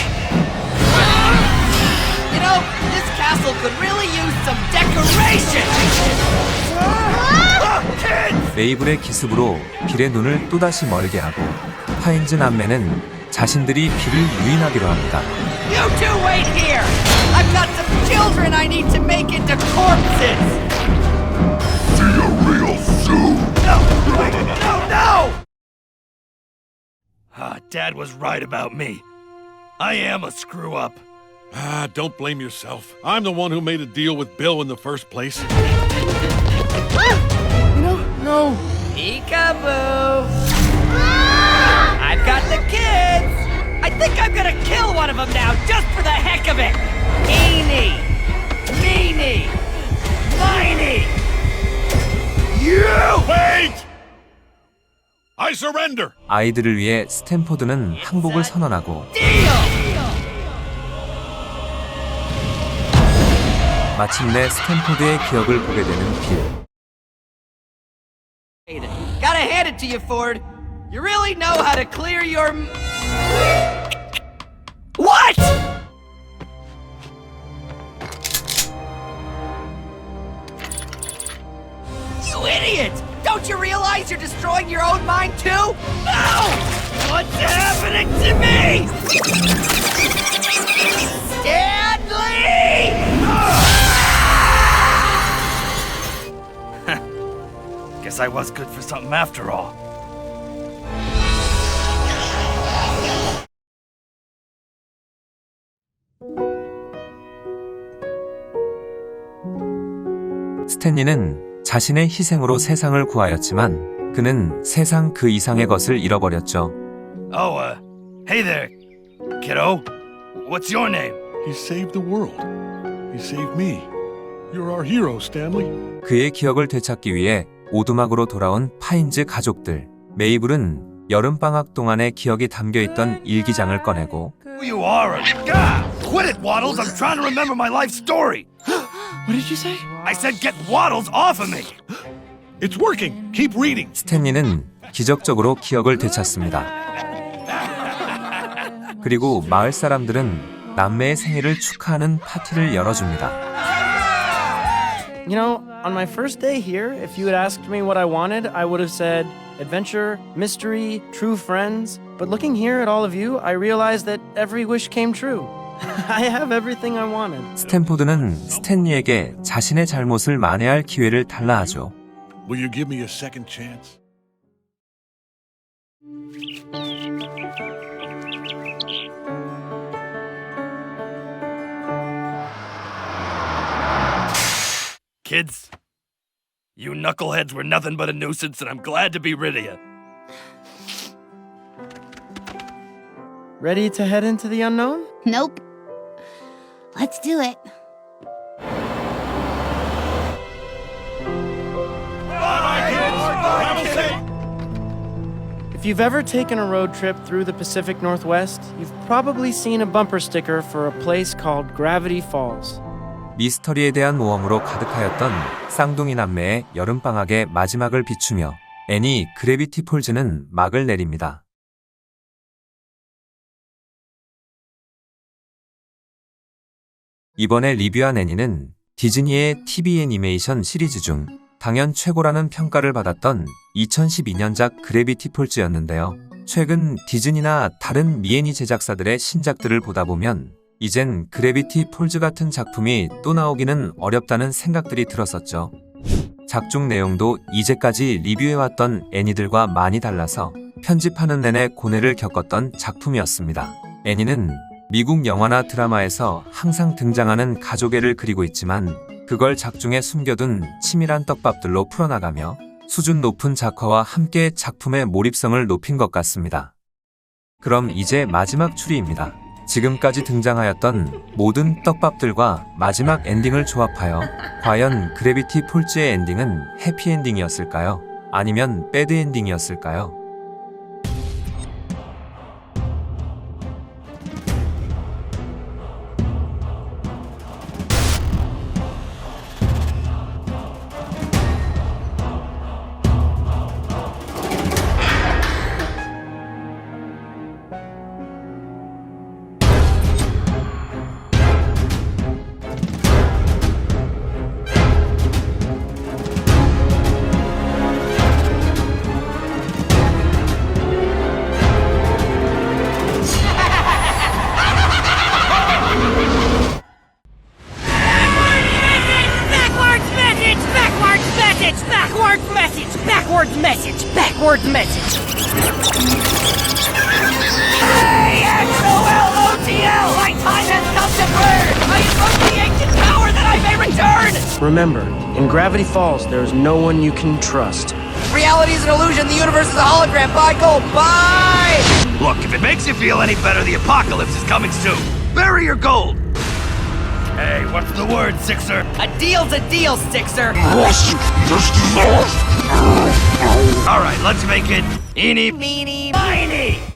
You know, this castle could really use some decoration. 메이블의 기습으로 빌의 눈을 또다시 멀게 하고 파인즈 남매는 자신들이 빌을 유인하기로 합니다. You two wait here. I've got some children I need to make into corpses. See you real soon. No, wait, no! Dad was right about me. I am a screw-up. Don't blame yourself. I'm the one who made a deal with Bill in the first place. No. Peekaboo. I've got the kids. I think I'm gonna kill one of them now, just for the heck of it. surrender. 아이들을 위해 스탠포드는 항복을 선언하고 마침내 스탠포드의 기억을 보게 되는 빌. Gotta hand it to you, Ford. You really know how to clear your... What? You idiot! Don't you realize you're destroying your own mind too? No! What's happening to me? Stanley! Guess I was good for something after all. 스탠리는 자신의 희생으로 세상을 구하였지만 그는 세상 그 이상의 것을 잃어버렸죠. Oh, hey there, kiddo. What's your name? He saved the world. He saved me. You're our hero, Stanley. 그의 기억을 되찾기 위해 오두막으로 돌아온 파인즈 가족들. 메이블은 여름방학 동안의 기억이 담겨있던 일기장을 꺼내고 Who you are? God, quit it, Waddles. I'm trying to remember my life story. What did you say? I said get Waddles off of me. It's working. Keep reading. 스탠리는 기적적으로 기억을 되찾습니다. 그리고 마을 사람들은 남매의 생일을 축하하는 파티를 열어줍니다. You know, on my first day here, if you had asked me what I wanted, I would have said adventure, mystery, true friends. But looking here at all of you, I realized that every wish came true. I have everything I wanted. 스탠포드는 스탠리에게 자신의 잘못을 만회할 기회를 달라 하죠. Will you give me a second chance? Kids, you knuckleheads were nothing but a nuisance, and I'm glad to be rid of you. Ready to head into the unknown? Nope. Let's do it. If you've ever taken a road trip through the Pacific Northwest, you've probably seen a bumper sticker for a place called Gravity Falls. 미스터리에 대한 모험으로 가득하였던 쌍둥이 남매의 여름방학의 마지막을 비추며 애니 그래비티 폴즈는 막을 내립니다. 이번에 리뷰한 애니는 디즈니의 TV 애니메이션 시리즈 중 당연 최고라는 평가를 받았던 2012년작 그래비티 폴즈였는데요. 최근 디즈니나 다른 미애니 제작사들의 신작들을 보다 보면 이젠 그래비티 폴즈 같은 작품이 또 나오기는 어렵다는 생각들이 들었었죠. 작중 내용도 이제까지 리뷰해왔던 애니들과 많이 달라서 편집하는 내내 고뇌를 겪었던 작품이었습니다. 애니는 미국 영화나 드라마에서 항상 등장하는 가족애를 그리고 있지만 그걸 작중에 숨겨둔 치밀한 떡밥들로 풀어나가며 수준 높은 작화와 함께 작품의 몰입성을 높인 것 같습니다. 그럼 이제 마지막 추리입니다. 지금까지 등장하였던 모든 떡밥들과 마지막 엔딩을 조합하여 과연 그래비티 폴즈의 엔딩은 해피엔딩이었을까요? 아니면 배드엔딩이었을까요? Backwards message. Hey, XOLOTL! My time has come to burn! I invoke the ancient power that I may return! Remember, in Gravity Falls, there is no one you can trust. Reality is an illusion, the universe is a hologram. Bye, gold, bye! Look, if it makes you feel any better, the apocalypse is coming soon. Bury your gold! Hey, what's the word, Sixer? A deal's a deal, Sixer. All right, let's make it eeny, Meeny, miny.